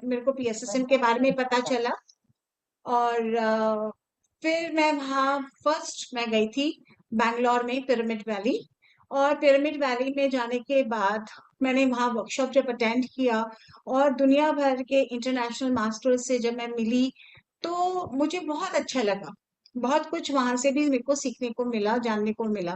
मेरे को पीएसएसएम के बारे में पता चला। और फिर मैं वहाँ फर्स्ट मैं गई थी बैंगलोर में पिरामिड वैली। और पिरामिड वैली में जाने के बाद मैंने वहाँ वर्कशॉप जब अटेंड किया और दुनिया भर के इंटरनेशनल मास्टर्स से जब मैं मिली, तो मुझे बहुत अच्छा लगा। बहुत कुछ वहां से भी मेरे को सीखने को मिला, जानने को मिला।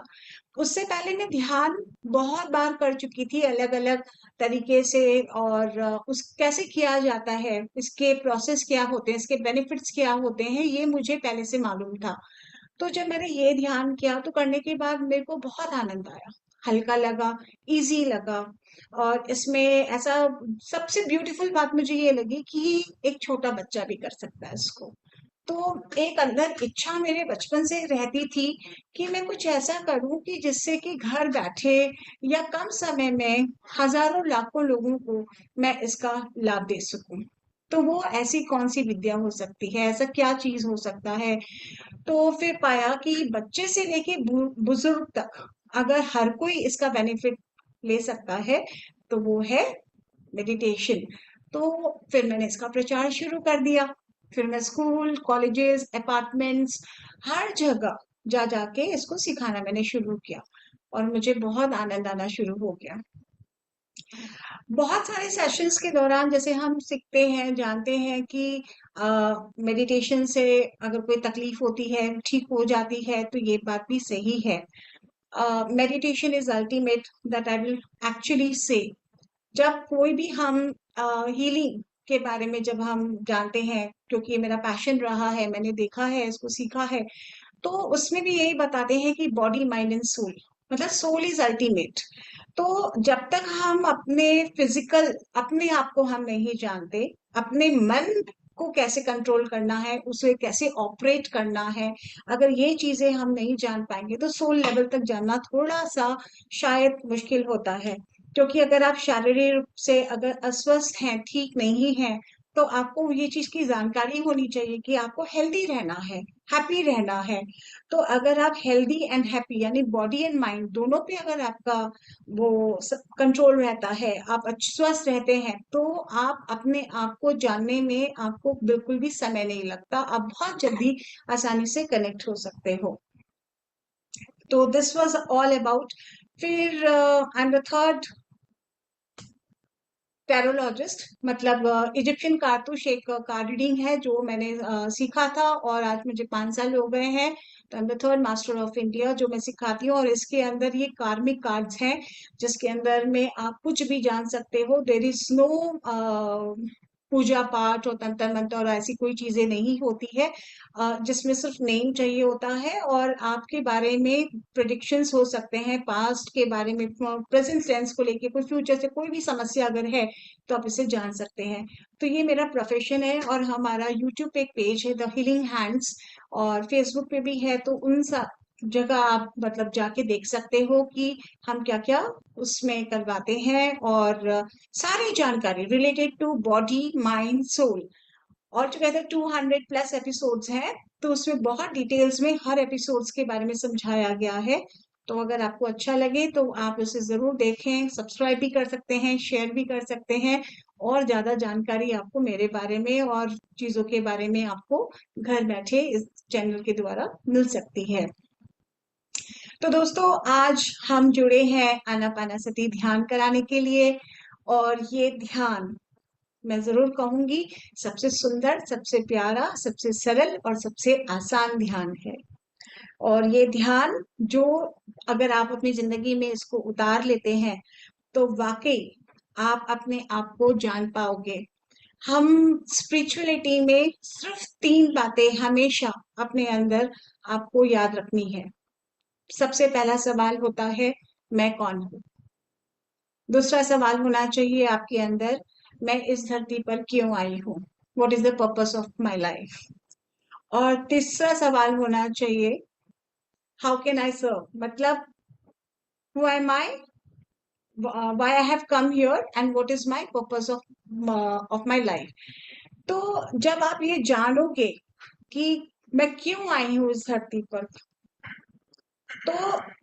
उससे पहले मैं ध्यान बहुत बार कर चुकी थी अलग अलग तरीके से। और उस कैसे किया जाता है, इसके प्रोसेस क्या होते हैं, इसके बेनिफिट्स क्या होते हैं, ये मुझे पहले से मालूम था। तो जब मैंने ये ध्यान किया तो करने के बाद मेरे को बहुत आनंद आया, हल्का लगा, इजी लगा। और इसमें ऐसा सबसे ब्यूटीफुल बात मुझे ये लगी कि एक छोटा बच्चा भी कर सकता है इसको। तो एक अंदर इच्छा मेरे बचपन से रहती थी कि मैं कुछ ऐसा करूं कि जिससे कि घर बैठे या कम समय में हजारों लाखों लोगों को मैं इसका लाभ दे सकूं। तो वो ऐसी कौन सी विद्या हो सकती है, ऐसा क्या चीज हो सकता है। तो फिर पाया कि बच्चे से लेके बुजुर्ग तक अगर हर कोई इसका बेनिफिट ले सकता है तो वो है मेडिटेशन। तो फिर मैंने इसका प्रचार शुरू कर दिया। फिर मैं स्कूल, कॉलेजेस, अपार्टमेंट्स, हर जगह जा जाके इसको सिखाना मैंने शुरू किया। और मुझे बहुत आनंद आना शुरू हो गया। बहुत सारे सेशंस के दौरान जैसे हम सीखते हैं, जानते हैं कि मेडिटेशन से अगर कोई तकलीफ होती है ठीक हो जाती है, तो ये बात भी सही है। Meditation is ultimate, that I will actually से। जब कोई भी हम हीलिंग के बारे में जब हम जानते हैं, क्योंकि ये मेरा पैशन रहा है, मैंने देखा है, इसको सीखा है, तो उसमें भी यही बताते हैं कि बॉडी, माइंड एंड सोल, मतलब सोल इज अल्टीमेट। तो जब तक हम अपने फिजिकल अपने आप को हम नहीं जानते, अपने मन को कैसे कंट्रोल करना है, उसे कैसे ऑपरेट करना है, अगर ये चीजें हम नहीं जान पाएंगे तो सोल लेवल तक जानना थोड़ा सा शायद मुश्किल होता है। क्योंकि अगर आप शारीरिक रूप से अगर अस्वस्थ हैं, ठीक नहीं हैं, तो आपको ये चीज की जानकारी होनी चाहिए कि आपको हेल्दी रहना है, हैप्पी रहना है। तो अगर आप हेल्दी एंड हैप्पी यानी बॉडी एंड माइंड दोनों पे अगर आपका वो कंट्रोल रहता है, आप स्वस्थ रहते हैं, तो आप अपने आप को जानने में आपको बिल्कुल भी समय नहीं लगता, आप बहुत जल्दी आसानी से कनेक्ट हो सकते हो। तो दिस वाज ऑल अबाउट। फिर आई एम द थर्ड टेरोलॉजिस्ट, मतलब इजिप्शियन कारतूश एक कार्ड रीडिंग है जो मैंने सीखा था, और आज मुझे 5 साल हो गए हैं। तो I am the third master of India जो मैं सिखाती हूँ। और इसके अंदर ये कार्मिक कार्ड्स हैं जिसके अंदर में आप कुछ भी जान सकते हो। देर इज नो पूजा पाठ और तंत्र मंत्र और ऐसी कोई चीजें नहीं होती है। जिसमें सिर्फ नेम चाहिए होता है और आपके बारे में प्रिडिक्शंस हो सकते हैं, पास्ट के बारे में, प्रेजेंट टेंस को लेके, कोई फ्यूचर से कोई भी समस्या अगर है तो आप इसे जान सकते हैं। तो ये मेरा प्रोफेशन है। और हमारा यूट्यूब पे एक पेज है द हीलिंग हैंड्स, और फेसबुक पे भी है। तो उन जगह आप मतलब जाके देख सकते हो कि हम क्या क्या उसमें करवाते हैं। और सारी जानकारी related to body, mind, soul. और टुगेदर 200+ एपिसोड्स हैं। तो उसमें बहुत डिटेल्स में हर एपिसोड्स के बारे में समझाया गया है। तो अगर आपको अच्छा लगे तो आप उसे जरूर देखें, सब्सक्राइब भी कर सकते हैं, शेयर भी कर सकते हैं। और ज्यादा जानकारी आपको मेरे बारे में और चीजों के बारे में आपको घर बैठे इस चैनल के द्वारा मिल सकती है। तो दोस्तों, आज हम जुड़े हैं आनापानासती ध्यान कराने के लिए। और ये ध्यान मैं जरूर कहूंगी सबसे सुंदर, सबसे प्यारा, सबसे सरल और सबसे आसान ध्यान है। और ये ध्यान जो अगर आप अपनी जिंदगी में इसको उतार लेते हैं तो वाकई आप अपने आप को जान पाओगे। हम स्पिरिचुअलिटी में सिर्फ 3 बातें हमेशा अपने अंदर आपको याद रखनी है। सबसे पहला सवाल होता है, मैं कौन हूँ। दूसरा सवाल होना चाहिए आपके अंदर, मैं इस धरती पर क्यों आई हूँ, what is the purpose of my life. और तीसरा सवाल होना चाहिए, हाउ कैन आई सर्व, मतलब who am I, why I have come here and what is my purpose of my life. तो जब आप ये जानोगे कि मैं क्यों आई हूँ इस धरती पर, तो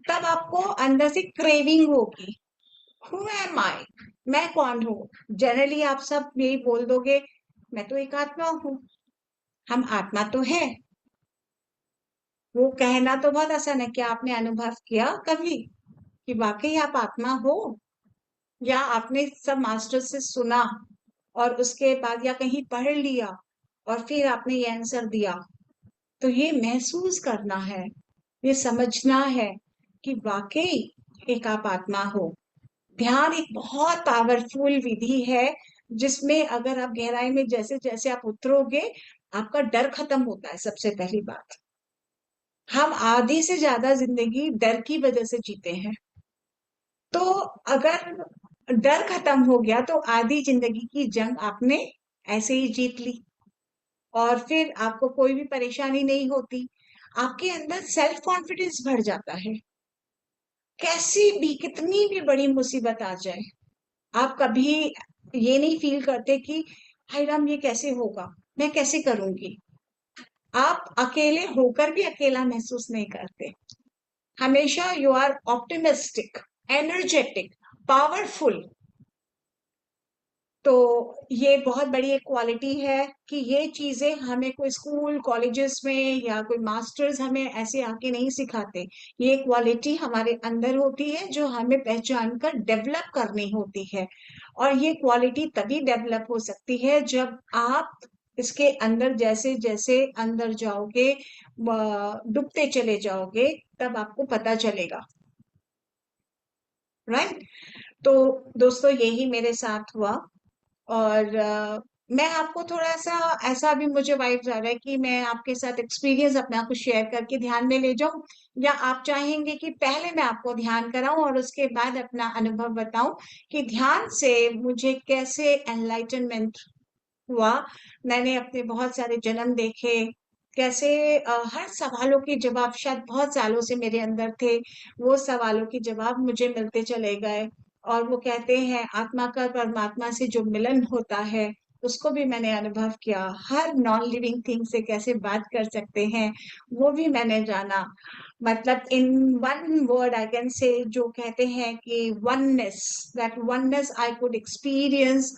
तब आपको अंदर से क्रेविंग होगी, हु एम आई, मैं कौन हूँ। जनरली आप सब यही बोल दोगे, मैं तो एक आत्मा हूँ, हम आत्मा तो है। वो कहना तो बहुत आसान है, क्या आपने अनुभव किया कभी कि वाकई आप आत्मा हो? या आपने सब मास्टर से सुना और उसके बाद या कहीं पढ़ लिया और फिर आपने ये आंसर दिया? तो ये महसूस करना है, ये समझना है कि वाकई एक आप आत्मा हो। ध्यान एक बहुत पावरफुल विधि है, जिसमें अगर आप गहराई में जैसे जैसे आप उतरोगे, आपका डर खत्म होता है। सबसे पहली बात, हम आधी से ज्यादा जिंदगी डर की वजह से जीते हैं। तो अगर डर खत्म हो गया तो आधी जिंदगी की जंग आपने ऐसे ही जीत ली, और फिर आपको कोई भी परेशानी नहीं होती। आपके अंदर सेल्फ कॉन्फिडेंस बढ़ जाता है। कैसी भी कितनी भी बड़ी मुसीबत आ जाए, आप कभी ये नहीं फील करते कि हाय राम, ये कैसे होगा, मैं कैसे करूंगी। आप अकेले होकर भी अकेला महसूस नहीं करते। हमेशा you are optimistic, energetic, powerful. तो ये बहुत बड़ी एक क्वालिटी है कि ये चीजें हमें कोई स्कूल कॉलेजेस में या कोई मास्टर्स हमें ऐसे आके नहीं सिखाते। ये क्वालिटी हमारे अंदर होती है, जो हमें पहचान कर डेवलप करनी होती है। और ये क्वालिटी तभी डेवलप हो सकती है जब आप इसके अंदर जैसे जैसे अंदर जाओगे, डूबते चले जाओगे, तब आपको पता चलेगा। राइट। तो दोस्तों, यही मेरे साथ हुआ। और मैं आपको थोड़ा सा ऐसा भी मुझे वाइब्स आ रहा है कि मैं आपके साथ एक्सपीरियंस अपना कुछ शेयर करके ध्यान में ले जाऊं, या आप चाहेंगे कि पहले मैं आपको ध्यान कराऊं और उसके बाद अपना अनुभव बताऊं कि ध्यान से मुझे कैसे एनलाइटनमेंट हुआ। मैंने अपने बहुत सारे जन्म देखे, कैसे हर सवालों के जवाब शायद बहुत सालों से मेरे अंदर थे, वो सवालों के जवाब मुझे मिलते चले गए। और वो कहते हैं आत्मा का परमात्मा से जो मिलन होता है, उसको भी मैंने अनुभव किया। हर नॉन लिविंग थिंग से कैसे बात कर सकते हैं, वो भी मैंने जाना। मतलब in one word I can say, जो कहते हैं कि oneness, that oneness I could experience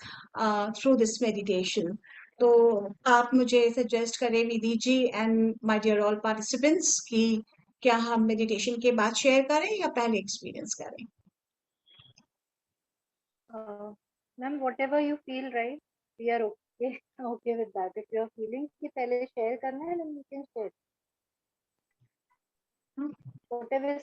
through this meditation. तो आप मुझे सजेस्ट करें Vidhi ji and my dear all participants कि क्या हम मेडिटेशन के बाद शेयर करें या पहले एक्सपीरियंस करें? Ma'am whatever you feel right, we are okay okay with that. If you are feeling कि पहले शेयर करना है then you can share whatever.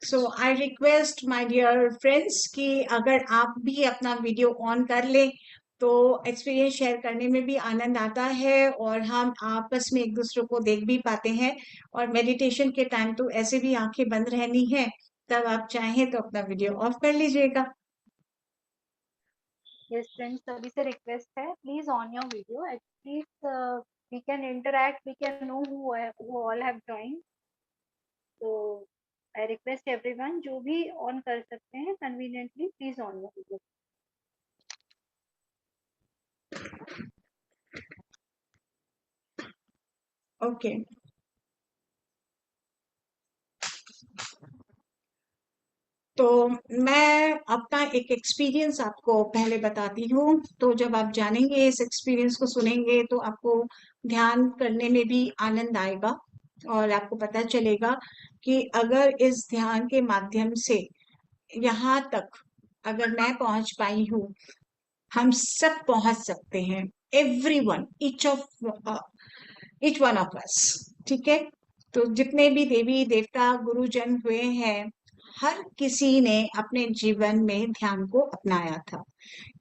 So I request my dear friends कि अगर आप भी अपना वीडियो ऑन कर ले, तो एक्सपीरियंस शेयर करने में भी आनंद आता है, और हम आपस में एक दूसरे को देख भी पाते हैं। और मेडिटेशन के टाइम तो ऐसे भी आंखें बंद रहनी है, तब आप चाहें तो अपना वीडियो ऑफ कर लीजिएगा। यस फ्रेंड्स, सभी से रिक्वेस्ट है please on your video at least we can interact, we can know who all have joined. तो आई रिक्वेस्ट एवरीवन जो भी ऑन कर सकते हैं conveniently please on your video. Okay. तो मैं अपना एक एक्सपीरियंस आपको पहले बताती हूँ। तो जब आप जानेंगे, इस एक्सपीरियंस को सुनेंगे, तो आपको ध्यान करने में भी आनंद आएगा, और आपको पता चलेगा कि अगर इस ध्यान के माध्यम से यहाँ तक अगर मैं पहुंच पाई हूँ, हम सब पहुंच सकते हैं। Everyone, each one of us. ठीक है। तो जितने भी देवी देवता गुरुजन हुए हैं, हर किसी ने अपने जीवन में ध्यान को अपनाया था,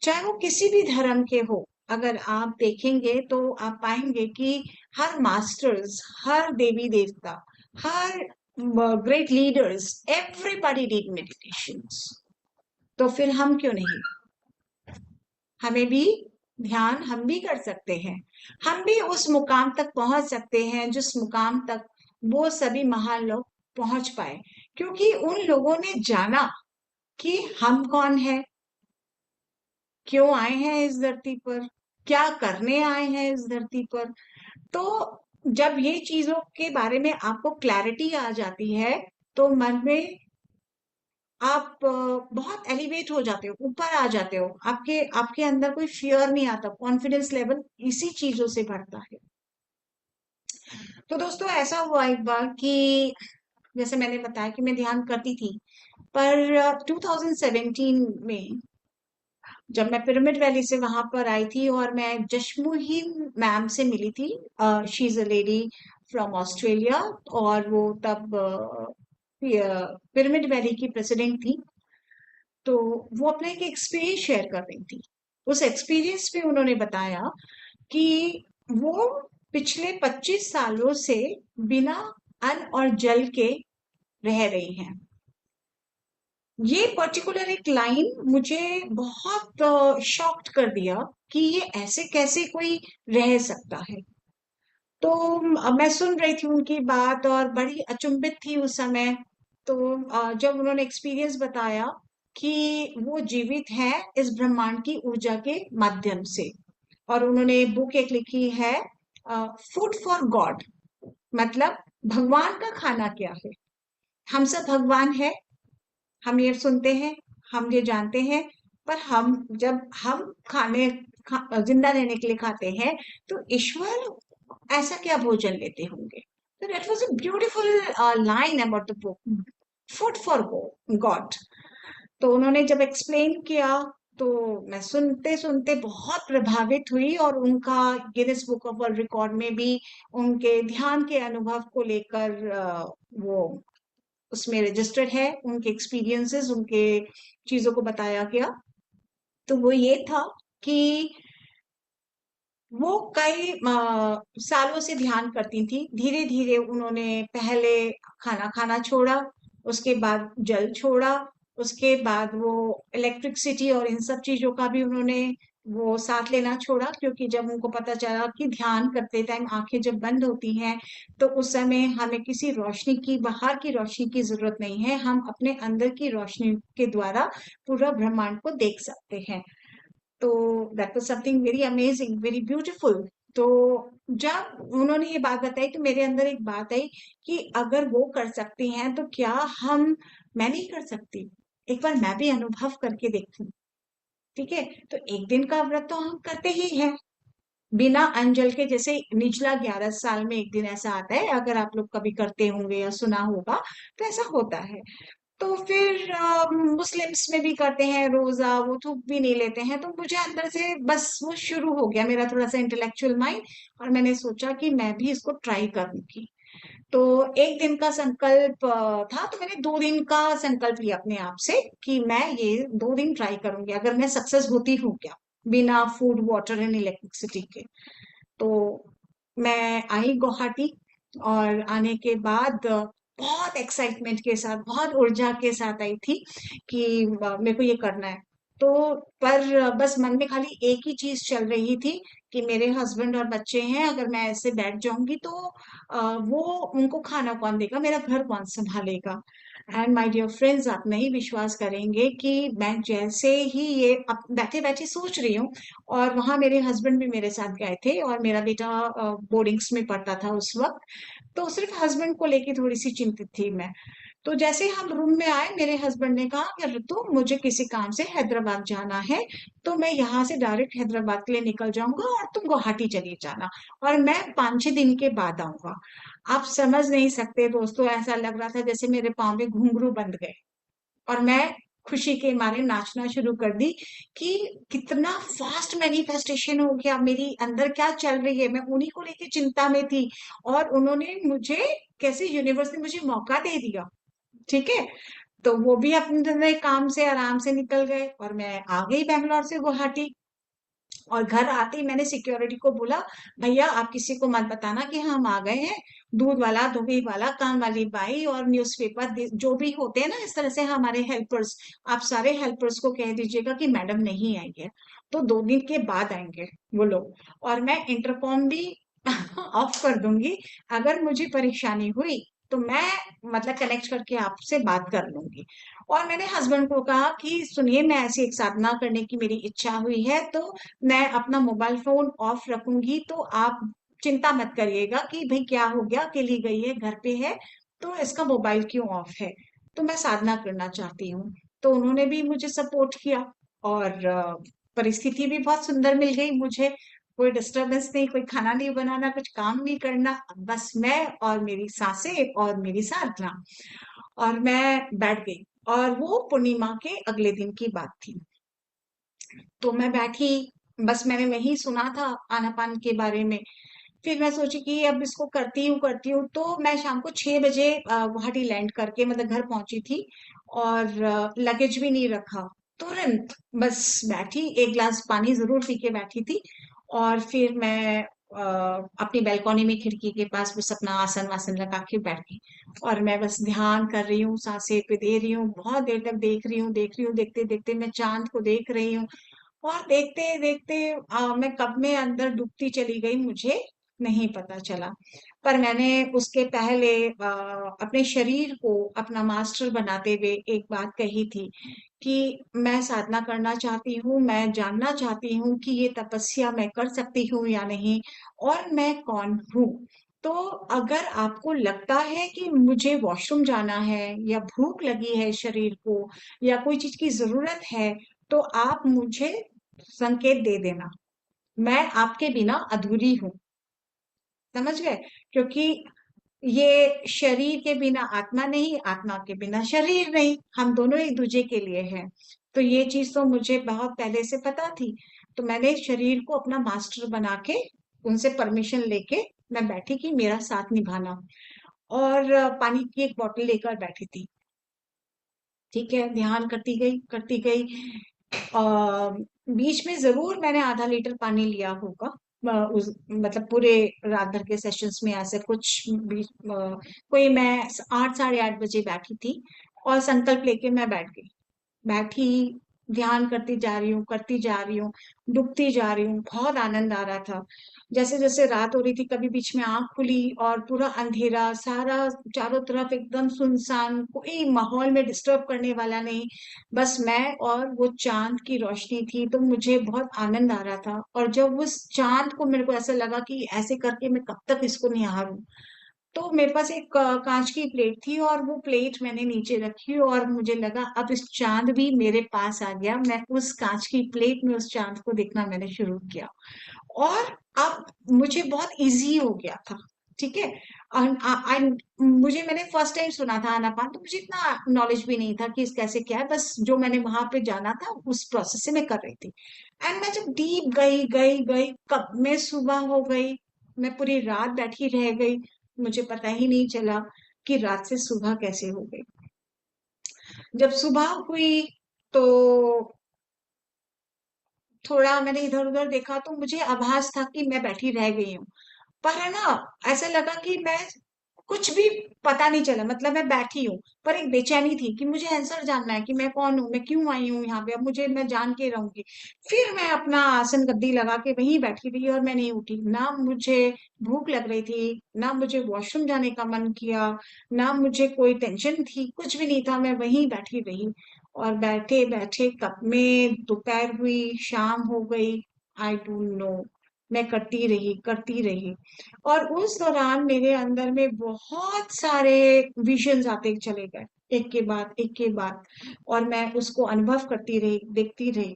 चाहे वो किसी भी धर्म के हो। अगर आप देखेंगे तो आप पाएंगे कि हर मास्टर्स, हर देवी देवता, हर great leaders, everybody did meditations. तो फिर हम क्यों नहीं? हमें भी ध्यान हम भी कर सकते हैं। हम भी उस मुकाम तक पहुंच सकते हैं जिस मुकाम तक वो सभी महान लोग पहुंच पाए, क्योंकि उन लोगों ने जाना कि हम कौन है, क्यों आए हैं इस धरती पर, क्या करने आए हैं इस धरती पर। तो जब ये चीजों के बारे में आपको क्लैरिटी आ जाती है, तो मन में आप बहुत एलिवेट हो जाते हो, ऊपर आ जाते हो, आपके आपके अंदर कोई फियर नहीं आता, कॉन्फिडेंस लेवल इसी चीजों से बढ़ता है। तो दोस्तों ऐसा हुआ एक बार कि जैसे मैंने बताया कि मैं ध्यान करती थी, पर 2017 में जब मैं पिरामिड वैली से वहां पर आई थी और मैं जश्मुहीन मैम से मिली थी, she is a lady from Australia, और वो तब पिरामिड वैली की प्रेसिडेंट थी। तो वो अपना एक एक्सपीरियंस शेयर कर रही थी। उस एक्सपीरियंस में उन्होंने बताया कि वो पिछले 25 सालों से बिना अन्न और जल के रह रही हैं। ये पर्टिकुलर एक लाइन मुझे बहुत शॉक्ड कर दिया कि ये ऐसे कैसे कोई रह सकता है। तो मैं सुन रही थी उनकी बात और बड़ी अचंभित थी उस समय। तो जब उन्होंने एक्सपीरियंस बताया कि वो जीवित है इस ब्रह्मांड की ऊर्जा के माध्यम से, और उन्होंने बुक एक लिखी है, फूड फॉर गॉड, मतलब भगवान का खाना क्या है। हम सब भगवान है, हम ये सुनते हैं, हम ये जानते हैं, पर हम जब हम जिंदा रहने के लिए खाते हैं, तो ईश्वर ऐसा क्या भोजन लेते होंगे। तो that was a beautiful line about the book, food for God. तो उन्होंने जब एक्सप्लेन किया, तो मैं सुनते सुनते बहुत प्रभावित हुई, और उनका Guinness book of world record में भी उनके ध्यान के अनुभव को लेकर वो उसमें रजिस्टर्ड है, उनके एक्सपीरियंसेस, उनके चीजों को बताया गया। तो वो ये था कि वो कई सालों से ध्यान करती थी। धीरे धीरे उन्होंने पहले खाना खाना छोड़ा, उसके बाद जल छोड़ा, उसके बाद वो इलेक्ट्रिसिटी और इन सब चीजों का भी उन्होंने वो साथ लेना छोड़ा, क्योंकि जब उनको पता चला कि ध्यान करते टाइम आंखें जब बंद होती हैं, तो उस समय हमें किसी रोशनी की, बाहर की रोशनी की जरूरत नहीं है, हम अपने अंदर की रोशनी के द्वारा पूरा ब्रह्मांड को देख सकते हैं। तो that was something very amazing, very beautiful. तो जब उन्होंने ये बात बताई, तो मेरे अंदर एक बात आई कि अगर वो कर सकती हैं तो क्या हम मैं नहीं कर सकती। एक बार मैं भी अनुभव करके देखूं। ठीक है, तो एक दिन का व्रत तो हम करते ही हैं बिना अंजल के, जैसे निचला 11 साल में एक दिन ऐसा आता है, अगर आप लोग कभी करते होंगे या सुना होगा, तो ऐसा होता है। तो फिर मुस्लिम्स में भी करते हैं रोजा, वो थूक भी नहीं लेते हैं। तो मुझे अंदर से बस वो शुरू हो गया मेरा थोड़ा सा इंटेलेक्चुअल माइंड, और मैंने सोचा कि मैं भी इसको ट्राई करूंगी। तो एक दिन का संकल्प था, तो मैंने 2 दिन का संकल्प लिया अपने आप से कि मैं ये 2 दिन ट्राई करूंगी, अगर मैं सक्सेस होती हूँ क्या, बिना फूड वाटर एंड इलेक्ट्रिसिटी के। तो मैं आई गुवाहाटी, और आने के बाद बहुत एक्साइटमेंट के साथ, बहुत ऊर्जा के साथ आई थी कि मेरे को ये करना है। तो पर बस मन में खाली एक ही चीज चल रही थी कि मेरे हस्बैंड और बच्चे हैं, अगर मैं ऐसे बैठ जाऊंगी तो वो उनको खाना कौन देगा, मेरा घर कौन संभालेगा। एंड माय डियर फ्रेंड्स, आप नहीं विश्वास करेंगे कि मैं जैसे ही ये अब बैठे बैठे सोच रही हूँ, और वहां मेरे हस्बैंड भी मेरे साथ गए थे, और मेरा बेटा बोर्डिंग्स में पढ़ता था उस वक्त। तो सिर्फ हस्बैंड को लेके थोड़ी सी चिंतित थी मैं। तो जैसे ही हम रूम में आए, मेरे हस्बैंड ने कहा कि ऋतु, मुझे किसी काम से हैदराबाद जाना है, तो मैं यहाँ से डायरेक्ट हैदराबाद के लिए निकल जाऊंगा और तुम गुवाहाटी चली जाना, और मैं 5-6 दिन के बाद आऊंगा। आप समझ नहीं सकते दोस्तों, ऐसा लग रहा था जैसे मेरे पाँव में घुंघरू बंध गए, और मैं खुशी के मारे नाचना शुरू कर दी कि कितना फास्ट मैनिफेस्टेशन हो गया, मेरी अंदर क्या चल रही है, मैं उन्हीं को लेके चिंता में थी, और उन्होंने मुझे कैसे यूनिवर्स ने मुझे मौका दे दिया। ठीक है, तो वो भी अपने नए काम से आराम से निकल गए, और मैं आ गई बैंगलोर से गुवाहाटी। और घर आते ही मैंने सिक्योरिटी को बोला, भैया आप किसी को मत बताना कि हम आ गए हैं। दूध वाला, धोबी वाला, काम वाली बाई और न्यूज़पेपर जो भी होते हैं ना इस तरह से हमारे हेल्पर्स, आप सारे हेल्पर्स को कह दीजिएगा कि मैडम नहीं आई है, तो 2 दिन के बाद आएंगे वो लोग। और मैं इंटरकॉम भी ऑफ कर दूंगी, अगर मुझे परेशानी हुई तो मैं मतलब कनेक्ट करके आपसे बात कर लूंगी। और मैंने हस्बैंड को कहा कि सुनिए, मैं ऐसी एक साधना करने की मेरी इच्छा हुई है, तो मैं अपना मोबाइल फोन ऑफ रखूंगी, तो आप चिंता मत करिएगा कि भाई क्या हो गया, अकेली गई है, घर पे है, तो इसका मोबाइल क्यों ऑफ है, तो मैं साधना करना चाहती हूँ। तो उन्होंने भी मुझे सपोर्ट किया, और परिस्थिति भी बहुत सुंदर मिल गई मुझे। कोई डिस्टरबेंस नहीं, कोई खाना नहीं बनाना, कुछ काम नहीं करना, बस मैं और मेरी सांसें और मेरी साधना। और मैं बैठ गई, और वो पूर्णिमा के अगले दिन की बात थी। तो मैं बैठी, बस मैंने वही सुना था आनापान के बारे में। फिर मैं सोची कि अब इसको करती हूँ, तो मैं शाम को 6 बजे गुवाहाटी लैंड करके मतलब घर पहुंची थी, और लगेज भी नहीं रखा। तुरंत बस बैठी, एक ग्लास पानी जरूर पी के बैठी थी, और फिर मैं अपनी बैल्कनी में खिड़की के पास बस अपना आसन वासन लगा के बैठ गई। और मैं बस ध्यान कर रही हूँ, सांसें पे दे रही हूँ, बहुत देर तक देख रही हूँ, देखते देखते मैं चांद को देख रही हूँ। और देखते देखते मैं कब में अंदर डूबती चली गई, मुझे नहीं पता चला। पर मैंने उसके पहले अपने शरीर को अपना मास्टर बनाते हुए एक बात कही थी कि मैं साधना करना चाहती हूँ, मैं जानना चाहती हूँ कि ये तपस्या मैं कर सकती हूँ या नहीं, और मैं कौन हूँ। तो अगर आपको लगता है कि मुझे वॉशरूम जाना है, या भूख लगी है शरीर को, या कोई चीज की जरूरत है, तो आप मुझे संकेत दे देना। मैं आपके बिना अधूरी हूँ, समझ गए? क्योंकि ये शरीर के बिना आत्मा नहीं, आत्मा के बिना शरीर नहीं, हम दोनों एक दूसरे के लिए हैं। तो ये चीज तो मुझे बहुत पहले से पता थी। तो मैंने शरीर को अपना मास्टर बना के उनसे परमिशन लेके मैं बैठी कि मेरा साथ निभाना। और पानी की एक बोतल लेकर बैठी थी। ठीक है, ध्यान करती गई करती गई। बीच में जरूर मैंने आधा लीटर पानी लिया होगा, उस मतलब पूरे रात भर के सेशंस में ऐसे कुछ भी। कोई मैं 8 साढ़े 8 बजे बैठी थी, और संकल्प लेके मैं बैठी, ध्यान करती जा रही हूँ, डूबती जा रही हूँ, बहुत आनंद आ रहा था। जैसे जैसे रात हो रही थी, कभी बीच में आंख खुली और पूरा अंधेरा, सारा चारों तरफ एकदम सुनसान, कोई माहौल में डिस्टर्ब करने वाला नहीं, बस मैं और वो चांद की रोशनी थी। तो मुझे बहुत आनंद आ रहा था, और जब उस चांद को मेरे को ऐसा लगा कि ऐसे करके मैं कब तक इसको निहारूं, तो मेरे पास एक कांच की प्लेट थी, और वो प्लेट मैंने नीचे रखी, और मुझे लगा अब इस चांद भी मेरे पास आ गया। मैं उस कांच की प्लेट में उस चांद को देखना मैंने शुरू किया, और अब मुझे बहुत इजी हो गया था। ठीक है। मुझे मैंने फर्स्ट टाइम सुना था आनापान, तो मुझे इतना नॉलेज भी नहीं था कि इस कैसे क्या है, बस जो मैंने वहां पे जाना था उस प्रोसेस से मैं कर रही थी। एंड मैं जब डीप गई गई गई, कब मैं सुबह हो गई, मैं पूरी रात बैठी रह गई, मुझे पता ही नहीं चला कि रात से सुबह कैसे हो गई। जब सुबह हुई, तो थोड़ा मैंने इधर उधर देखा, तो मुझे आभास था कि मैं बैठी रह गई हूँ। पर है ना, ऐसा लगा कि मैं कुछ भी पता नहीं चला, मतलब मैं बैठी हूँ, पर एक बेचैनी थी कि मुझे आंसर जानना है कि मैं कौन हूँ, मैं क्यों आई हूँ यहाँ पे, अब मुझे मैं जान के रहूंगी। फिर मैं अपना आसन गद्दी लगा के वहीं बैठी रही, और मैं नहीं उठी। ना मुझे भूख लग रही थी, ना मुझे वॉशरूम जाने का मन किया, ना मुझे कोई टेंशन थी, कुछ भी नहीं था, मैं वहीं बैठी रही। और बैठे बैठे कब में दोपहर हुई, शाम हो गई, आई डोंट नो। मैं करती रही, और उस दौरान मेरे अंदर में बहुत सारे विजन्स आते चले गए, एक के बाद, और मैं उसको अनुभव करती रही, देखती रही।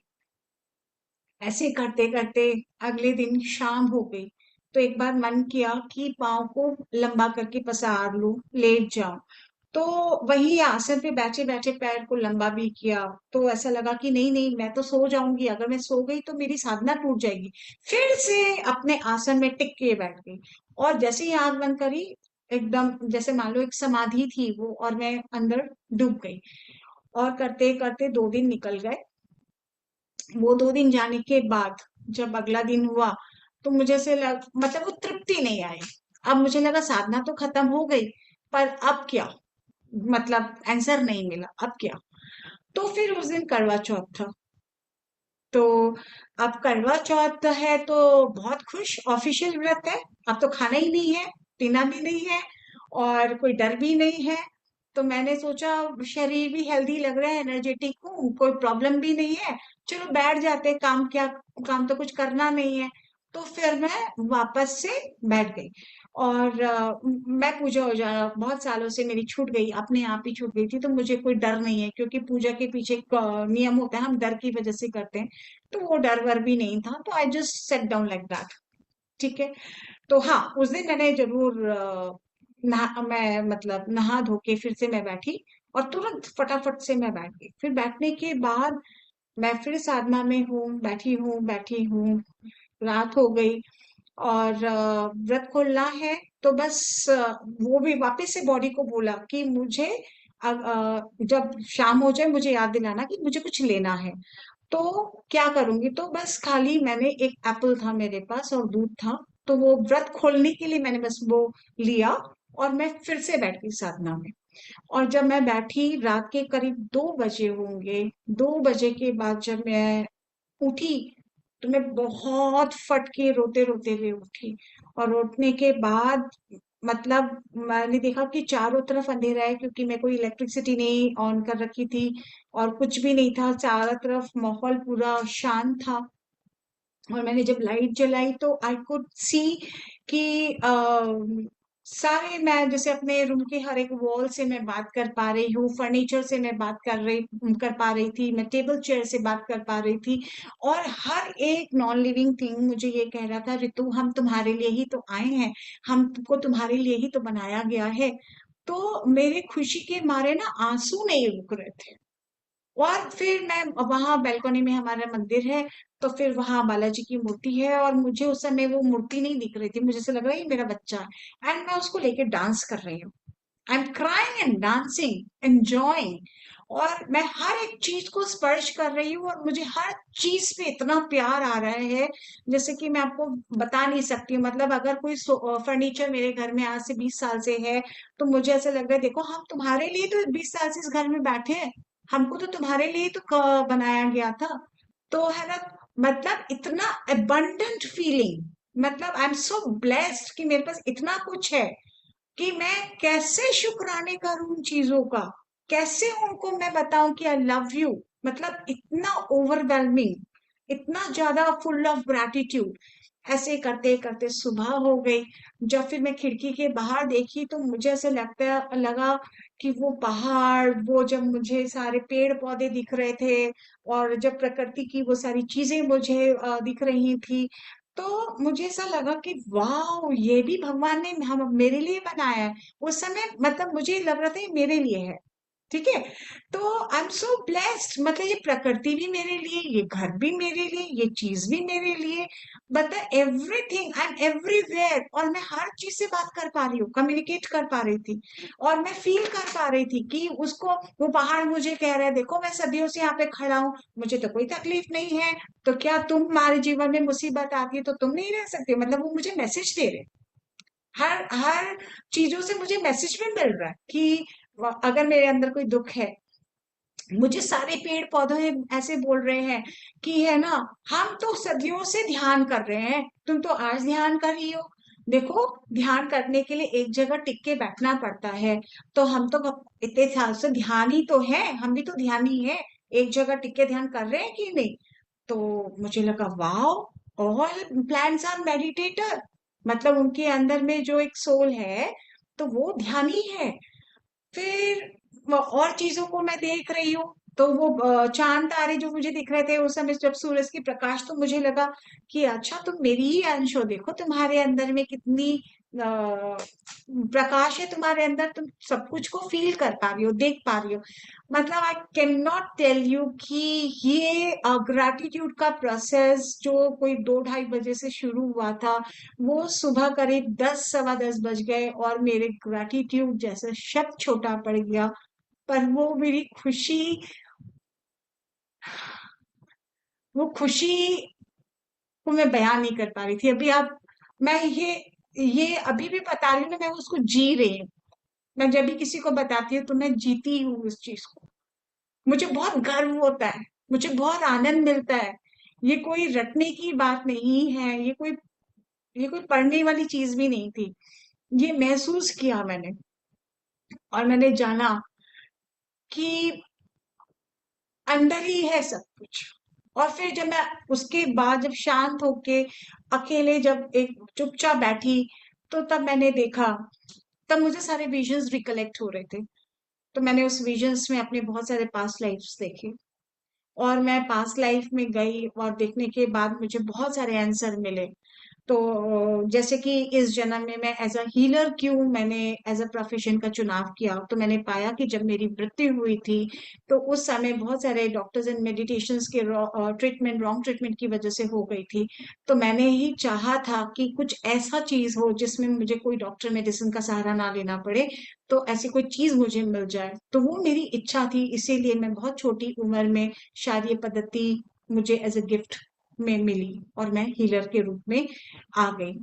ऐसे करते करते अगले दिन शाम हो गई, तो एक बार मन किया कि पाँव को लंबा करके पसार लूं, लेट जाऊं। तो वही आसन पे बैठे बैठे पैर को लंबा भी किया, तो ऐसा लगा कि नहीं नहीं, मैं तो सो जाऊंगी, अगर मैं सो गई तो मेरी साधना टूट जाएगी। फिर से अपने आसन में टिक के बैठ गई, और जैसे ही आंख बंद करी, एकदम जैसे मान लो एक समाधि थी वो, और मैं अंदर डूब गई। और करते करते 2 दिन निकल गए। वो 2 दिन जाने के बाद जब अगला दिन हुआ, तो मुझे मतलब वो तृप्ति नहीं आई। अब मुझे लगा साधना तो खत्म हो गई, पर अब क्या, मतलब आंसर नहीं मिला, अब क्या। तो फिर उस दिन करवा चौथ था। तो अब करवा चौथ है, तो बहुत खुश, ऑफिशियल व्रत है। अब तो खाना ही नहीं है, पीना भी नहीं है, और कोई डर भी नहीं है। तो मैंने सोचा शरीर भी हेल्दी लग रहा है, एनर्जेटिक हूँ, कोई प्रॉब्लम भी नहीं है, चलो बैठ जाते हैं, काम क्या, काम तो कुछ करना नहीं है। तो फिर मैं वापस से बैठ गई। और मैं पूजा हो जा बहुत सालों से मेरी छूट गई, अपने आप ही छूट गई थी, तो मुझे कोई डर नहीं है, क्योंकि पूजा के पीछे एक नियम होता है, हम डर की वजह से करते हैं। तो वो डर वर भी नहीं था, तो I just set down like that. ठीक है। तो हाँ, उस दिन मैंने जरूर मैं मतलब नहा धो के फिर से मैं बैठी, और तुरंत फटाफट से मैं बैठ गई। फिर बैठने के बाद मैं फिर साधना में हूँ, बैठी हूँ, रात हो गई। और व्रत खोलना है, तो बस वो भी वापस से बॉडी को बोला कि मुझे जब शाम हो जाए मुझे याद दिलाना कि मुझे कुछ लेना है। तो क्या करूंगी, तो बस खाली मैंने एक एप्पल था मेरे पास और दूध था, तो वो व्रत खोलने के लिए मैंने बस वो लिया, और मैं फिर से बैठ गई साधना में। और जब मैं बैठी, रात के करीब 2 बजे होंगे, 2 बजे के बाद जब मैं उठी, तो मैं बहुत फट के रोते रोते हुए उठी। और उठने के बाद मतलब मैंने देखा कि चारों तरफ अंधेरा है, क्योंकि मैं कोई इलेक्ट्रिसिटी नहीं ऑन कर रखी थी, और कुछ भी नहीं था, चारों तरफ माहौल पूरा शांत था। और मैंने जब लाइट जलाई तो आई कुड सी कि सारे, मैं जैसे अपने रूम के हर एक वॉल से मैं बात कर पा रही हूँ, फर्नीचर से मैं बात कर पा रही थी, मैं टेबल चेयर से बात कर पा रही थी। और हर एक नॉन लिविंग थिंग मुझे ये कह रहा था, ऋतु हम तुम्हारे लिए ही तो आए हैं, हमको तुम्हारे लिए ही तो बनाया गया है। तो मेरे खुशी के मारे ना आंसू नहीं रुक रहे थे। और फिर मैं वहां बैल्कनी में हमारा मंदिर है, तो फिर वहां बालाजी की मूर्ति है, और मुझे उस समय वो मूर्ति नहीं दिख रही थी, मुझे ऐसा लग रहा है ये मेरा बच्चा है, एंड मैं उसको लेके डांस कर रही हूँ। I am crying and dancing, enjoying. और मैं हर एक चीज को स्पर्श कर रही हूँ, और मुझे हर चीज पे इतना प्यार आ रहा है, जैसे कि मैं आपको बता नहीं सकती हूँ। मतलब अगर कोई फर्नीचर मेरे घर में आज से 20 साल से है, तो मुझे ऐसा लग रहा है, देखो हम तुम्हारे लिए तो 20 साल से इस घर में बैठे हैं, हमको तो तुम्हारे लिए तो बनाया गया था। तो है ना, मतलब इतना अबंडेंट फीलिंग, मतलब आई एम सो ब्लेस्ड कि मेरे पास इतना कुछ है, कि मैं कैसे शुक्राने करूं उन चीजों का, कैसे उनको मैं बताऊं कि आई लव यू। मतलब इतना ओवरवेलमिंग, इतना ज्यादा फुल ऑफ ग्रैटिट्यूड। ऐसे करते करते सुबह हो गई। जब फिर मैं खिड़की के बाहर देखी, तो मुझे ऐसे लगा कि वो पहाड़, वो जब मुझे सारे पेड़ पौधे दिख रहे थे, और जब प्रकृति की वो सारी चीजें मुझे दिख रही थी, तो मुझे ऐसा लगा कि वाह, ये भी भगवान ने हम मेरे लिए बनाया है। उस समय मतलब मुझे लग रहा था ये मेरे लिए है। ठीक है। तो आई एम सो ब्लेस्ड, मतलब ये प्रकृति भी मेरे लिए, ये घर भी मेरे लिए, ये चीज भी मेरे लिए, बता एवरीथिंग, आई एम एवरीवेयर। और मैं हर चीज से बात कर पा रही हूँ, कम्युनिकेट कर पा रही थी, और मैं फील कर पा रही थी कि उसको, वो पहाड़ मुझे कह रहा है, देखो मैं सदियों से यहाँ पे खड़ा हूँ, मुझे तो कोई तकलीफ नहीं है, तो क्या तुम्हारे जीवन में मुसीबत आती है तो तुम नहीं रह सकते? मतलब वो मुझे मैसेज दे रहे, हर हर चीजों से मुझे मैसेज भी मिल रहा है कि अगर मेरे अंदर कोई दुख है, मुझे सारे पेड़ पौधे ऐसे बोल रहे हैं कि है ना, हम तो सदियों से ध्यान कर रहे हैं, तुम तो आज ध्यान कर रही हो। देखो, ध्यान करने के लिए एक जगह टिक के बैठना पड़ता है, तो हम तो इतने साल से ध्यान ही तो है, हम भी तो ध्यान ही है, एक जगह टिक के ध्यान कर रहे हैं कि नहीं। तो मुझे लगा वाह, ऑल प्लांट्स आर मेडिटेटर, मतलब उनके अंदर में जो एक सोल है, तो वो ध्यानी है। फिर और चीजों को मैं देख रही हूँ, तो वो चांद तारे जो मुझे दिख रहे थे उस समय, जब सूरज की प्रकाश, तो मुझे लगा कि अच्छा, तुम मेरी ही अंश हो, देखो तुम्हारे अंदर में कितनी प्रकाश है, तुम्हारे अंदर तुम सब कुछ को फील कर पा रही हो, देख पा रही हो। मतलब I can not tell you कि ये ग्रैटिट्यूड का प्रोसेस जो कोई 2-2:30 बजे से शुरू हुआ था, वो सुबह करीब 10 सवा 10 बज गए, और मेरे ग्रैटिट्यूड जैसा शब्द छोटा पड़ गया, पर वो खुशी को मैं बयान नहीं कर पा रही थी। अभी आप, मैं ये अभी भी बता रही हूँ ना, मैं उसको जी रही हूँ। मैं जब भी किसी को बताती हूँ तो मैं जीती हूँ इस चीज को। मुझे बहुत गर्व होता है, मुझे बहुत आनंद मिलता है। ये कोई रटने की बात नहीं है, ये कोई पढ़ने वाली चीज भी नहीं थी। ये महसूस किया मैंने, और मैंने जाना कि अंदर ही है सब कुछ। और फिर जब मैं उसके बाद जब शांत होके अकेले जब एक चुपचाप बैठी, तो तब मैंने देखा, तब मुझे सारे विजन्स रिकलेक्ट हो रहे थे। तो मैंने उस विजन्स में अपने बहुत सारे पास्ट लाइफ्स देखे, और मैं पास्ट लाइफ में गई और देखने के बाद मुझे बहुत सारे आंसर मिले। तो जैसे कि इस जन्म में मैं एज अ हीलर क्यों मैंने एज अ प्रोफेशन का चुनाव किया, तो मैंने पाया कि जब मेरी मृत्यु हुई थी, तो उस समय बहुत सारे डॉक्टर्स एंड मेडिटेशंस के ट्रीटमेंट, रॉन्ग ट्रीटमेंट की वजह से हो गई थी। तो मैंने ही चाहा था कि कुछ ऐसा चीज हो जिसमें मुझे कोई डॉक्टर मेडिसिन का सहारा ना लेना पड़े, तो ऐसी कोई चीज मुझे मिल जाए। तो वो मेरी इच्छा थी, इसीलिए मैं बहुत छोटी उम्र में शायद ये पद्धति मुझे एज अ गिफ्ट में मिली, और मैं हीलर के रूप में आ गई।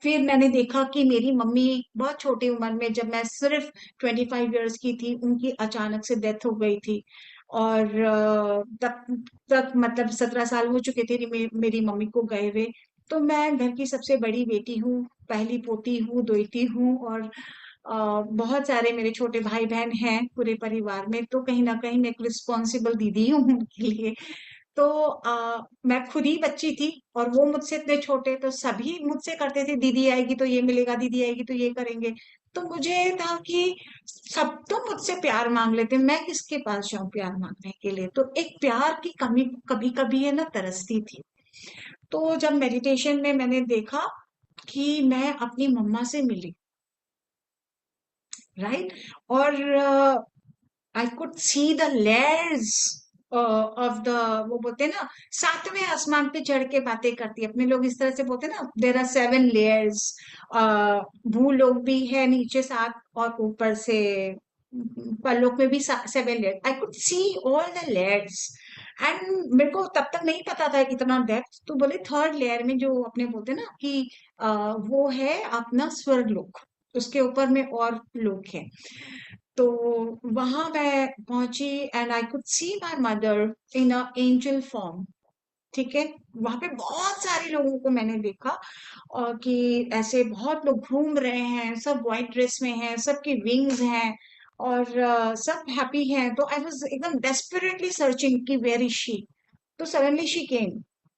फिर मैंने देखा कि मेरी मम्मी बहुत छोटी उम्र में, जब मैं सिर्फ 25 इयर्स की थी, उनकी अचानक से डेथ हो गई थी। और तब तक मतलब 17 साल हो चुके थे मेरी मम्मी को गए हुए। तो मैं घर की सबसे बड़ी बेटी हूँ, पहली पोती हूँ, दोती हूँ, और बहुत सारे मेरे छोटे भाई बहन हैं पूरे परिवार में। तो कहीं ना कहीं मैं एक रिस्पॉन्सिबल दीदी हूँ उनके लिए। तो मैं खुद ही बच्ची थी, और वो मुझसे इतने छोटे, तो सभी मुझसे करते थे दीदी आएगी तो ये मिलेगा, दीदी आएगी तो ये करेंगे। तो मुझे था कि सब तो मुझसे प्यार मांग लेते, मैं किसके पास जाऊं प्यार मांगने के लिए। तो एक प्यार की कमी कभी कभी है ना तरसती थी। तो जब मेडिटेशन में मैंने देखा कि मैं अपनी मम्मा से मिली, राइट, और I could see the layers of the, वो बोलते हैं ना, सातवें आसमान पे चढ़ के बातें करती है, अपने लोग इस तरह से बोलते हैं ना, देर आर 7 लेयर्स। भूलोक भी है नीचे 7, और ऊपर से परलोक में भी 7 layers. I could see all the layers, and मेरे को तब तक नहीं पता था इतना डेप्थ। तो बोले थर्ड लेयर में जो अपने बोलते हैं ना कि वो है अपना स्वर्ग लोक, उसके ऊपर में और लोक है। तो वहां मैं पहुंची, and I could see my mother in a angel form. ठीक है, वहां पे बहुत सारे लोगों को मैंने देखा, और कि ऐसे बहुत लोग घूम रहे हैं, सब व्हाइट ड्रेस में हैं, सबकी विंग्स हैं, और सब हैप्पी हैं। तो आई वाज एकदम डेस्परेटली सर्चिंग कि वेयर इज शी। तो सडनली शी केम,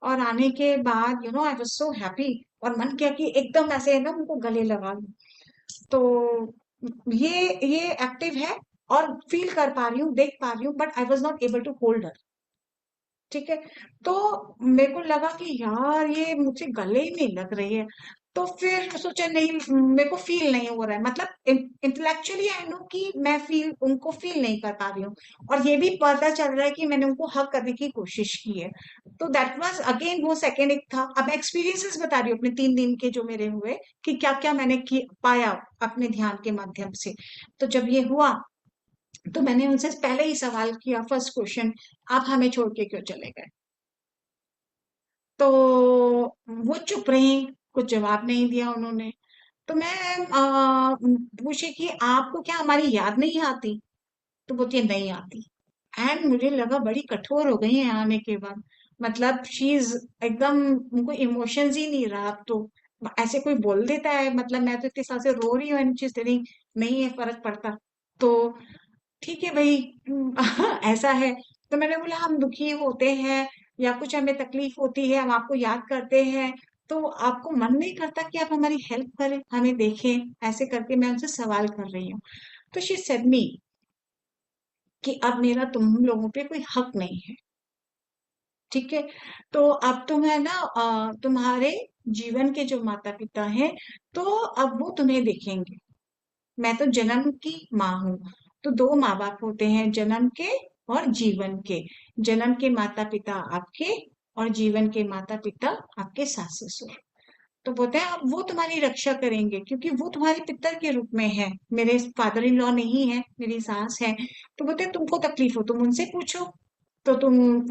और आने के बाद आई वाज सो हैप्पी, और मन किया कि एकदम ऐसे है ना उनको गले लगा लूं। तो ये एक्टिव है, और फील कर पा रही हूँ, देख पा रही हूँ, but I was not able to hold her. ठीक है। तो मेरे को लगा कि यार ये मुझे गले ही नहीं लग रही है। तो फिर सोचा नहीं, मेरे को फील नहीं हो रहा है, मतलब इंटेलेक्चुअली आई नो कि मैं फील उनको फील नहीं कर पा रही हूँ। और ये भी पता चल रहा है कि मैंने उनको हक करने की कोशिश की है। तो दैट वाज अगेन वो सेकेंड एक था। अब मैं एक्सपीरियंसेस बता रही हूँ अपने 3 दिन के जो मेरे हुए, कि क्या क्या मैंने पाया अपने ध्यान के माध्यम से। तो जब ये हुआ, तो मैंने उनसे पहले ही सवाल किया, फर्स्ट क्वेश्चन, आप हमें छोड़ के क्यों चले गए। तो वो चुप रही, कुछ जवाब नहीं दिया उन्होंने। तो मैं पूछे कि आपको क्या हमारी याद नहीं आती। तो बोलती है नहीं आती। एंड मुझे लगा बड़ी कठोर हो गई है आने के बाद, मतलब शी इज एकदम, उनको इमोशंस ही नहीं रहा। अब तो ऐसे कोई बोल देता है, मतलब मैं तो इतने साल से रो रही हूँ एंड शी इज टेलिंग नहीं है फर्क पड़ता। तो ठीक है भाई, ऐसा है। तो मैंने बोला हम दुखी होते हैं, या कुछ हमें तकलीफ होती है, हम आपको याद करते हैं, तो आपको मन नहीं करता कि आप हमारी हेल्प करें, हमें देखें, ऐसे करके मैं उनसे सवाल कर रही हूँ। तो शी सेड मी कि अब मेरा तुम लोगों पे कोई हक नहीं है। ठीक है। तो अब तुम है ना, तुम्हारे जीवन के जो माता पिता हैं, तो अब वो तुम्हें देखेंगे। मैं तो जन्म की माँ हूँ। तो दो माँ बाप होते हैं, जन्म के और जीवन के। जन्म के माता पिता आपके, और जीवन के माता पिता आपके सास ससुर। तो बोलते हैं अब वो तुम्हारी रक्षा करेंगे, क्योंकि वो तुम्हारे पितर के रूप में है। मेरे फादर इन लॉ नहीं है, मेरी सास है। तो बोलते हैं तुमको तकलीफ हो तुम उनसे पूछो, तो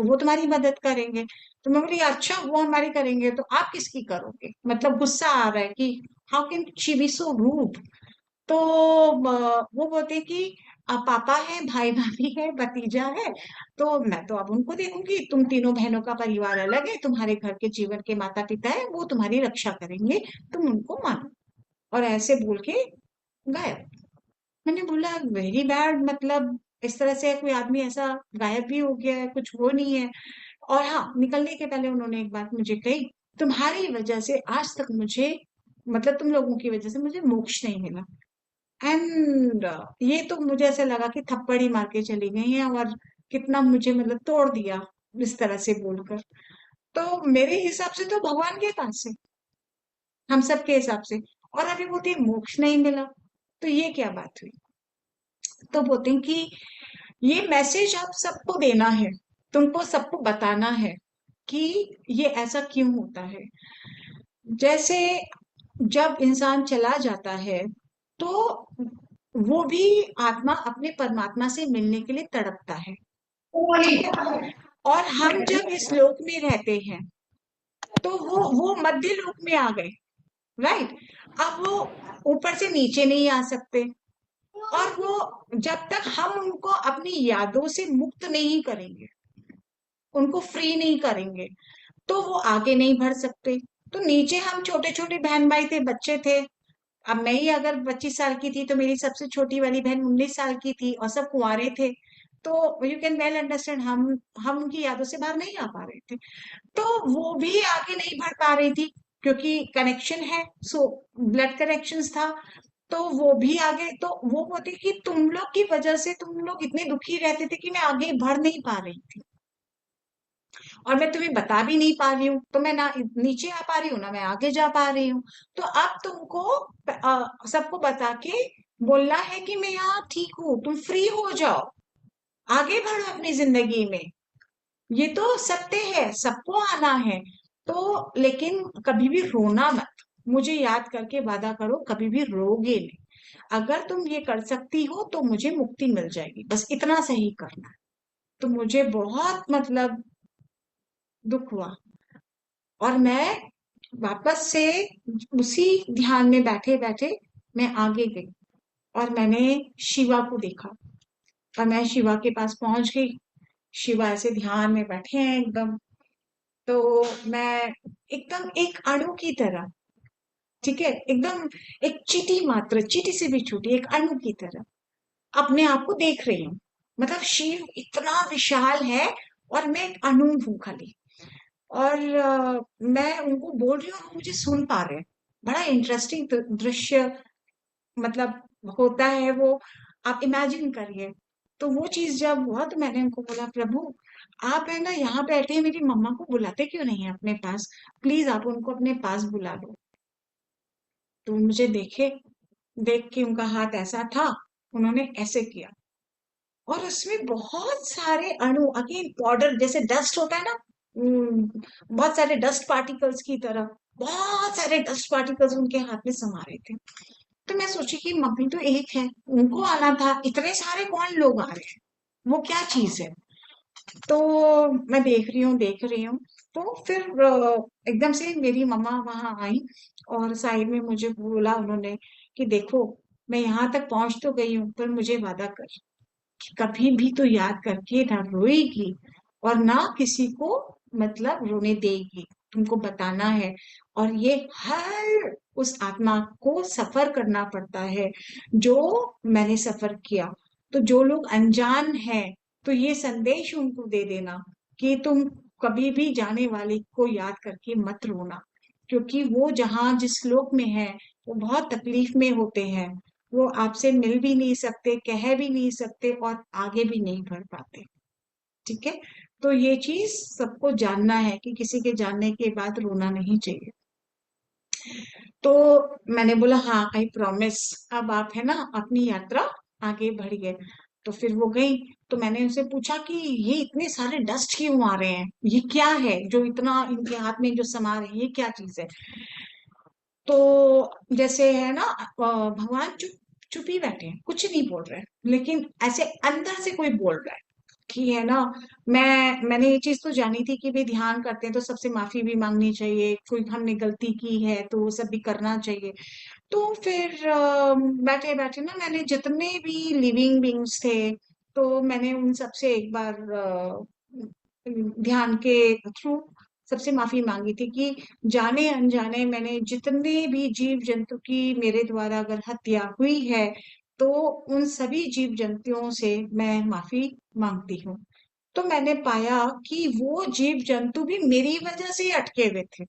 वो तुम्हारी मदद करेंगे। तो मैं बोली अच्छा वो हमारी करेंगे तो आप किसकी करोगे, मतलब गुस्सा आ रहा है कि how can she be so rude. तो वो बोलते हैं कि पापा है, भाई भाभी है, भतीजा है। तो मैं तो अब उनको देखूंगी, तुम तीनों बहनों का परिवार अलग है, तुम्हारे घर के जीवन के माता पिता है, वो तुम्हारी रक्षा करेंगे, तुम उनको मानो। और ऐसे बोल के गायब। मैंने बोला वेरी बैड, मतलब इस तरह से कोई आदमी ऐसा गायब भी हो गया है, कुछ वो नहीं है। और हाँ, निकलने के पहले उन्होंने एक बात मुझे कही, तुम्हारी वजह से आज तक मुझे, मतलब तुम लोगों की वजह से मुझे मोक्ष नहीं मिला। एंड ये तो मुझे ऐसा लगा कि थप्पड़ ही मार के चली गई हैं, और कितना मुझे मतलब तोड़ दिया इस तरह से बोलकर। तो मेरे हिसाब से तो भगवान के पास है, हम सब के हिसाब से। और अभी बोलती है मोक्ष नहीं मिला, तो ये क्या बात हुई? तो बोलते हैं कि ये मैसेज आप सबको देना है, तुमको सबको बताना है कि ये ऐसा क्यों होता है। जैसे जब इंसान चला जाता है, तो वो भी आत्मा अपने परमात्मा से मिलने के लिए तड़पता है, ठीक है। और हम जब इस लोक में रहते हैं, तो वो मध्य लोक में आ गए, राइट। अब वो ऊपर से नीचे नहीं आ सकते, और वो जब तक हम उनको अपनी यादों से मुक्त नहीं करेंगे, उनको फ्री नहीं करेंगे, तो वो आगे नहीं बढ़ सकते। तो नीचे हम छोटे छोटे बहन भाई थे, बच्चे थे। अब मैं ही अगर 25 साल की थी, तो मेरी सबसे छोटी वाली बहन 19 साल की थी, और सब कुंवारे थे। तो यू कैन वेल अंडरस्टैंड, हम उनकी यादों से बाहर नहीं आ पा रहे थे। तो वो भी आगे नहीं बढ़ पा रही थी, क्योंकि कनेक्शन है, सो ब्लड कनेक्शंस था। तो वो भी आगे, तो वो बोलती कि तुम लोग की वजह से तुम लोग इतने दुखी रहते थे कि मैं आगे बढ़ नहीं पा रही थी, और मैं तुम्हें बता भी नहीं पा रही हूँ, तो मैं ना नीचे आ पा रही हूँ, ना मैं आगे जा पा रही हूँ। तो अब तुमको सबको बता के बोलना है कि मैं यहाँ ठीक हूँ, तुम फ्री हो जाओ, आगे बढ़ो अपनी जिंदगी में। ये तो सत्य है, सबको आना है। तो लेकिन कभी भी रोना मत, मुझे याद करके वादा करो कभी भी रोगे नहीं। अगर तुम ये कर सकती हो तो मुझे मुक्ति मिल जाएगी, बस इतना सही करना है। तो मुझे बहुत मतलब दुख हुआ, और मैं वापस से उसी ध्यान में बैठे बैठे मैं आगे गई, और मैंने शिवा को देखा, और मैं शिवा के पास पहुंच गई। शिवा ऐसे ध्यान में बैठे हैं एकदम। तो मैं एकदम एक अणु की तरह, ठीक है, एकदम एक चींटी मात्र, चींटी से भी छोटी एक अणु की तरह अपने आप को देख रही हूँ। मतलब शिव इतना विशाल है, और मैं एक अणु हूँ खाली। और मैं उनको बोल रही हूँ, वो मुझे सुन पा रहे हैं। बड़ा इंटरेस्टिंग दृश्य मतलब होता है वो, आप इमेजिन करिए। तो वो चीज जब हुआ, तो मैंने उनको बोला, प्रभु आप है ना यहाँ बैठे, मेरी मम्मा को बुलाते क्यों नहीं है अपने पास? प्लीज आप उनको अपने पास बुला लो। तो मुझे देखे, देख के उनका हाथ ऐसा था, उन्होंने ऐसे किया, और उसमें बहुत सारे अणु, अगेन पाउडर जैसे डस्ट होता है ना, बहुत सारे डस्ट पार्टिकल्स की तरह, बहुत सारे डस्ट पार्टिकल्स उनके हाथ में समा रहे थे। तो मैं सोची कि मम्मी तो एक है, उनको आना था, इतने सारे कौन लोग आ रहे हैं, वो क्या चीज है? तो मैं देख रही हूँ। तो फिर एकदम से मेरी मम्मा वहां आई, और साइड में मुझे बोला उन्होंने कि देखो, मैं यहाँ तक पहुंच तो गई हूँ, पर मुझे वादा कर कि कभी भी तो याद करके ना रोएगी, और ना किसी को मतलब रोने देगी, तुमको बताना है। और ये हर उस आत्मा को सफर करना पड़ता है, जो मैंने सफर किया। तो जो लोग अनजान हैं, तो ये संदेश उनको दे देना कि तुम कभी भी जाने वाले को याद करके मत रोना, क्योंकि वो जहां जिस लोक में है, वो बहुत तकलीफ में होते हैं। वो आपसे मिल भी नहीं सकते, कह भी नहीं सकते, और आगे भी नहीं बढ़ पाते, ठीक है। तो ये चीज सबको जानना है कि किसी के जानने के बाद रोना नहीं चाहिए। तो मैंने बोला हाँ, आई प्रॉमिस। अब आप है ना अपनी यात्रा आगे बढ़िए। तो फिर वो गई। तो मैंने उनसे पूछा कि ये इतने सारे डस्ट क्यों आ रहे हैं, ये क्या है जो इतना इनके हाथ में जो समा रहे हैं, ये क्या चीज है? तो जैसे है ना, भगवान चुप चुप ही बैठे हैं, कुछ नहीं बोल रहे हैं, लेकिन ऐसे अंदर से कोई बोल रहा है कि है ना, मैंने ये चीज तो जानी थी कि भाई ध्यान करते हैं तो सबसे माफी भी मांगनी चाहिए, कोई हमने गलती की है तो वो सब भी करना चाहिए। तो फिर बैठे बैठे ना, मैंने जितने भी लिविंग बींग्स थे, तो मैंने उन सबसे एक बार ध्यान के थ्रू सबसे माफी मांगी थी कि जाने अनजाने मैंने जितने भी जीव जंतु की मेरे द्वारा अगर हत्या हुई है, तो उन सभी जीव जंतुओं से मैं माफी मांगती हूँ। तो मैंने पाया कि वो जीव जंतु भी मेरी वजह से ही अटके हुए थे,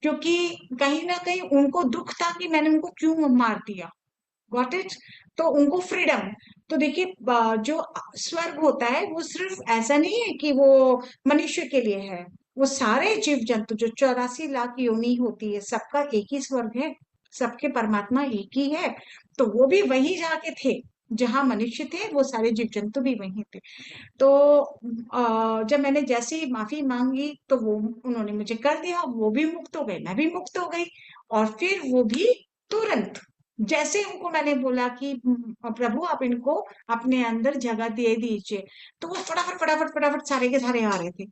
क्योंकि कहीं ना कहीं उनको दुख था कि मैंने उनको क्यों मार दिया। Got it. तो उनको फ्रीडम। तो देखिए, जो स्वर्ग होता है वो सिर्फ ऐसा नहीं है कि वो मनुष्य के लिए है। वो सारे जीव जंतु जो 84 लाख योनि होती है, सबका एक ही स्वर्ग है। सबके परमात्मा एक ही है। तो वो भी वही जाके थे जहां मनुष्य थे, वो सारे जीव जंतु भी वही थे। तो जब मैंने जैसे ही माफी मांगी तो वो उन्होंने मुझे कर दिया, वो भी मुक्त हो गए, मैं भी मुक्त हो गई। और फिर वो भी तुरंत, जैसे उनको मैंने बोला कि प्रभु आप इनको अपने अंदर जगह दे दीजिए, तो वो फटाफट फटाफट फटाफट सारे के सारे आ रहे थे।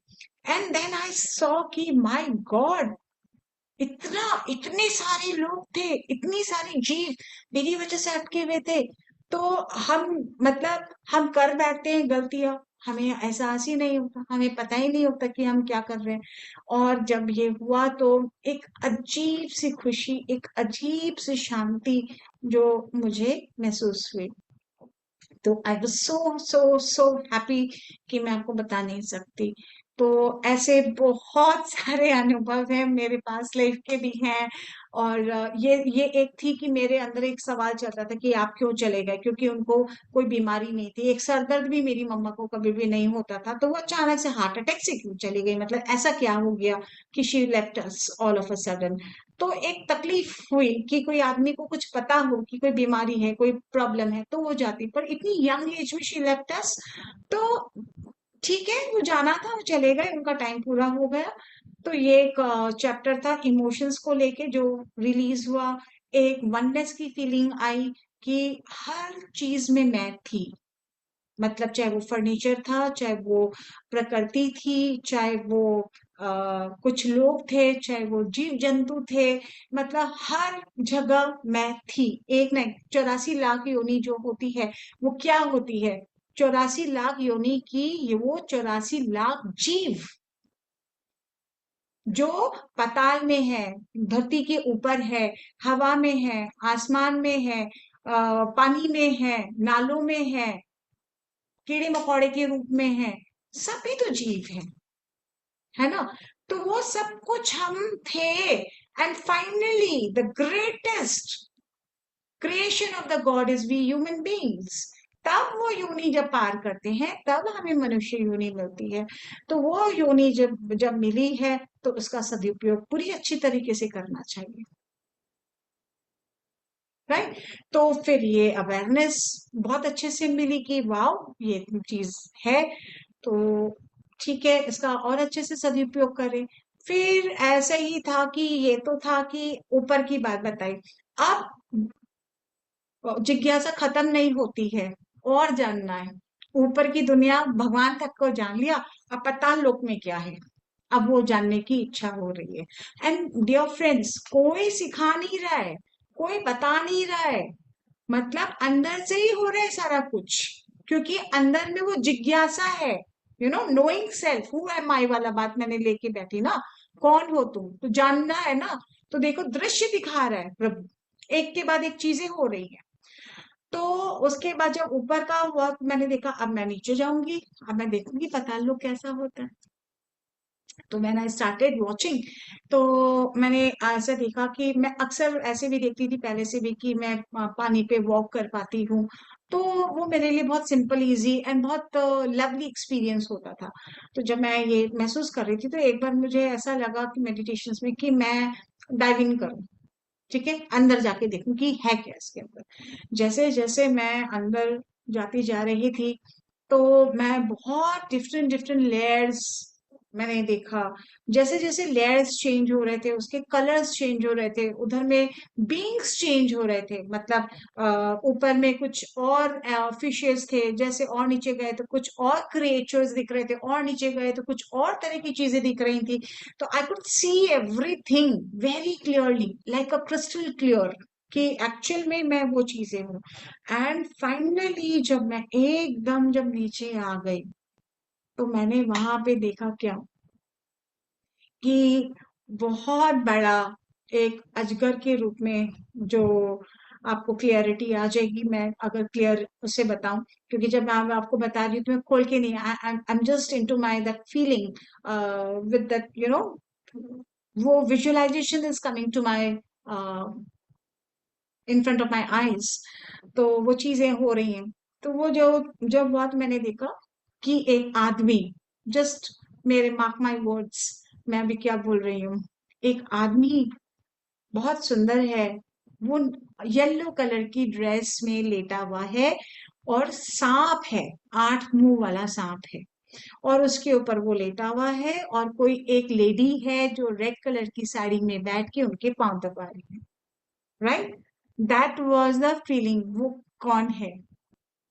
एंड देन आई सॉ कि माय गॉड, इतना इतने सारे लोग थे, इतनी सारी जीव मेरी वजह से अटके हुए थे। तो हम, मतलब हम कर बैठते हैं गलतियां, हमें एहसास ही नहीं होता, हमें पता ही नहीं होता कि हम क्या कर रहे हैं। और जब ये हुआ तो एक अजीब सी खुशी, एक अजीब सी शांति जो मुझे महसूस हुई। तो I was so so so happy कि मैं आपको बता नहीं सकती। तो ऐसे बहुत सारे अनुभव हैं मेरे पास, लाइफ के भी हैं। और ये एक थी कि मेरे अंदर एक सवाल चल रहा था कि आप क्यों चले गए, क्योंकि उनको कोई बीमारी नहीं थी। एक सर दर्द भी मेरी मम्मा को कभी भी नहीं होता था, तो वो अचानक से हार्ट अटैक से क्यों चली गई, मतलब ऐसा क्या हो गया कि she left us all of a sudden. तो एक तकलीफ हुई कि कोई आदमी को कुछ पता हो कि कोई बीमारी है, कोई प्रॉब्लम है, तो वो जाती, पर इतनी यंग एज में शी लेफ्ट अस। तो ठीक है, वो जाना था, वो चले गए, उनका टाइम पूरा हो गया। तो ये एक चैप्टर था इमोशंस को लेके जो रिलीज हुआ। एक वननेस की फीलिंग आई कि हर चीज में मैं थी। मतलब चाहे वो फर्नीचर था, चाहे वो प्रकृति थी, चाहे वो कुछ लोग थे, चाहे वो जीव जंतु थे, मतलब हर जगह मैं थी। एक नहीं, 84 लाख योनि जो होती है वो क्या होती है? 84 लाख योनि की ये वो 84 लाख जीव जो पाताल में है, धरती के ऊपर है, हवा में है, आसमान में है, पानी में है, नालों में है, कीड़े मकोड़े के रूप में है, सभी तो जीव है ना? तो वो सब कुछ हम थे। And finally the greatest creation of the god is we human beings. तब वो योनि जब पार करते हैं तब हमें मनुष्य योनि मिलती है। तो वो योनि जब जब मिली है तो उसका सदुपयोग पूरी अच्छी तरीके से करना चाहिए। राइट। तो फिर ये अवेयरनेस बहुत अच्छे से मिली कि वाह ये चीज है, तो ठीक है, इसका और अच्छे से सदुपयोग करें। फिर ऐसा ही था कि ये तो था कि ऊपर की बात बताई। अब जिज्ञासा खत्म नहीं होती है, और जानना है। ऊपर की दुनिया भगवान तक को जान लिया, अब पाताल लोक में क्या है, अब वो जानने की इच्छा हो रही है। एंड डियर फ्रेंड्स, कोई सिखा नहीं रहा है, कोई बता नहीं रहा है, मतलब अंदर से ही हो रहा है सारा कुछ, क्योंकि अंदर में वो जिज्ञासा है। नोइंग सेल्फ, हु एम आई वाला बात मैंने लेके बैठी ना, कौन हो तुम, तो जानना है ना। तो देखो, दृश्य दिखा रहा है प्रभु, एक के बाद एक चीजें हो रही है। तो उसके बाद जब ऊपर का हुआ तो मैंने देखा अब मैं नीचे जाऊंगी, अब मैं देखूंगी पाताल लोक कैसा होता है। तो मैंने स्टार्टेड वॉचिंग। तो मैंने ऐसे देखा कि मैं अक्सर ऐसे भी देखती थी पहले से भी कि मैं पानी पे वॉक कर पाती हूँ। तो वो मेरे लिए बहुत सिंपल इजी एंड बहुत लवली एक्सपीरियंस होता था। तो जब मैं ये महसूस कर रही थी तो एक बार मुझे ऐसा लगा कि मेडिटेशंस में कि मैं डाइव इन करूं, ठीक है, अंदर जाके देखूं कि है क्या इसके अंदर। जैसे जैसे मैं अंदर जाती जा रही थी तो मैं बहुत डिफरेंट डिफरेंट लेयर्स मैंने देखा। जैसे जैसे लेयर्स चेंज हो रहे थे, उसके कलर्स चेंज हो रहे थे, उधर में बींग्स चेंज हो रहे थे। मतलब ऊपर में कुछ और फिशेस थे, जैसे और नीचे गए तो कुछ और क्रिएचर्स दिख रहे थे, और नीचे गए तो कुछ और तरह की चीजें दिख रही थी। तो I could see everything very clearly, like a crystal clear, कि एक्चुअल में मैं वो चीजें हूँ। एंड फाइनली जब मैं एकदम जब नीचे आ गई तो मैंने वहां पे देखा क्या, कि बहुत बड़ा एक अजगर के रूप में, जो आपको क्लियरिटी आ जाएगी मैं अगर क्लियर उसे बताऊं, क्योंकि जब मैं आपको बता रही हूँ तो मैं खोल के नहीं, I am just into my that feeling with that वो visualization is coming to my in front of my eyes. तो वो चीजें हो रही हैं। तो वो जो जब बात मैंने देखा कि एक आदमी, जस्ट मेरे मार्क माय वर्ड्स, मैं अभी क्या बोल रही हूँ, एक आदमी बहुत सुंदर है, वो येलो कलर की ड्रेस में लेटा हुआ है, और सांप है, 8 मुंह वाला सांप है, और उसके ऊपर वो लेटा हुआ है, और कोई एक लेडी है जो रेड कलर की साड़ी में बैठ के उनके पांव दबा रही है। Right, that was the feeling. वो कौन है,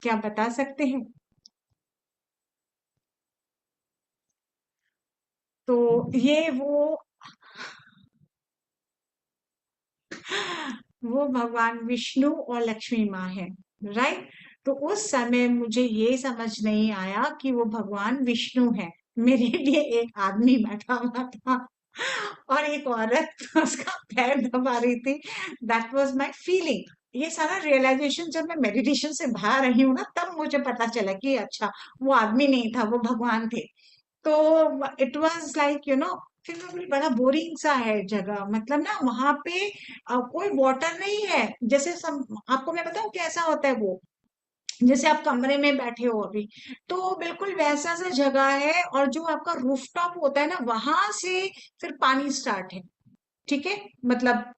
क्या बता सकते हैं? तो ये वो भगवान विष्णु और लक्ष्मी माँ है। राइट। तो उस समय मुझे ये समझ नहीं आया कि वो भगवान विष्णु है, मेरे लिए एक आदमी बैठा हुआ था और एक औरत उसका पैर दबा रही थी। That was my feeling. ये सारा रियलाइजेशन जब मैं मेडिटेशन से बाहर रही हूँ ना, तब मुझे पता चला कि अच्छा, वो आदमी नहीं था, वो भगवान थे। तो इट वाज लाइक फिर मैं बोली, बड़ा बोरिंग सा है जगह, मतलब ना वहां पे कोई वाटर नहीं है। जैसे आपको मैं बताऊं कैसा होता है वो, जैसे आप कमरे में बैठे हो अभी, तो बिल्कुल वैसा सा जगह है, और जो आपका रूफटॉप होता है ना, वहां से फिर पानी स्टार्ट है। ठीक है, मतलब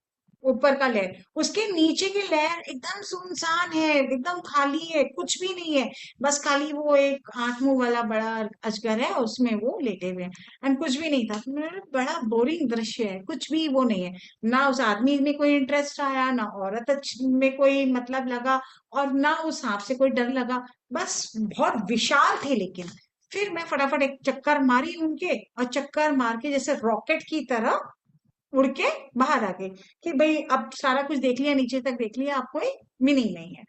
ऊपर का लेयर, उसके नीचे की लेयर एकदम सुनसान है, एकदम खाली है, कुछ भी नहीं है। बस खाली वो एक 8 मुंह वाला बड़ा अजगर है, उसमें वो लेटे हुए हैं, एंड कुछ भी नहीं था। तो मैंने बोला, बड़ा बोरिंग दृश्य है, कुछ भी वो नहीं है। ना उस आदमी में कोई इंटरेस्ट आया, ना औरत में कोई मतलब लगा, और ना उस सांप से कोई डर लगा। बस बहुत विशाल थे, लेकिन फिर मैं फटाफट एक चक्कर मारी उनके, और चक्कर मार के जैसे रॉकेट की तरह उड़ के बाहर आ गई, कि भाई अब सारा कुछ देख लिया, नीचे तक देख लिया, अब कोई मीनिंग नहीं है।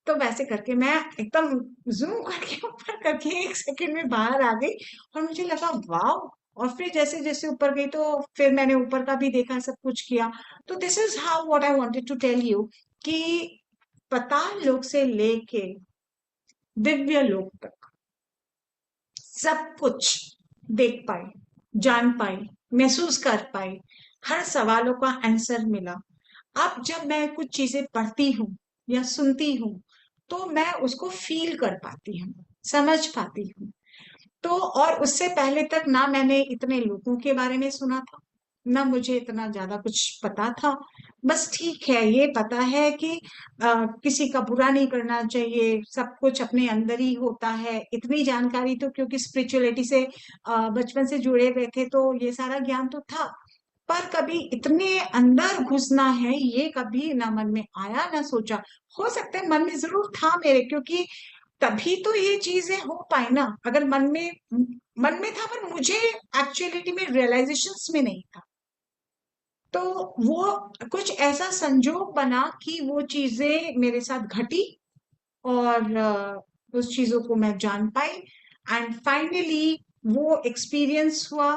तो वैसे करके मैं एकदम जूम करके ऊपर करके 1 सेकंड में बाहर आ गई, और मुझे लगा वाह। और फिर जैसे जैसे ऊपर गई, तो फिर मैंने ऊपर का भी देखा, सब कुछ किया। तो this is how what I wanted to tell you, कि पाताल लोक से लेके दिव्य लोक तक सब कुछ देख पाई, जान पाई, महसूस कर पाई, हर सवालों का आंसर मिला। अब जब मैं कुछ चीजें पढ़ती हूँ या सुनती हूँ, तो मैं उसको फील कर पाती हूँ, समझ पाती हूँ। तो और उससे पहले तक ना मैंने इतने लोगों के बारे में सुना था, ना मुझे इतना ज्यादा कुछ पता था। बस ठीक है, ये पता है कि किसी का बुरा नहीं करना चाहिए, सब कुछ अपने अंदर ही होता है, इतनी जानकारी तो, क्योंकि स्पिरिचुअलिटी से बचपन से जुड़े हुए थे, तो ये सारा ज्ञान तो था। पर कभी इतने अंदर घुसना है, ये कभी ना मन में आया, ना सोचा। हो सकता है मन में जरूर था मेरे, क्योंकि तभी तो ये चीजें हो पाई ना। अगर मन में था, पर मुझे एक्चुअलिटी में रियलाइजेशंस में नहीं था। तो वो कुछ ऐसा संजोग बना कि वो चीजें मेरे साथ घटी, और उस चीजों को मैं जान पाई, एंड फाइनली वो एक्सपीरियंस हुआ।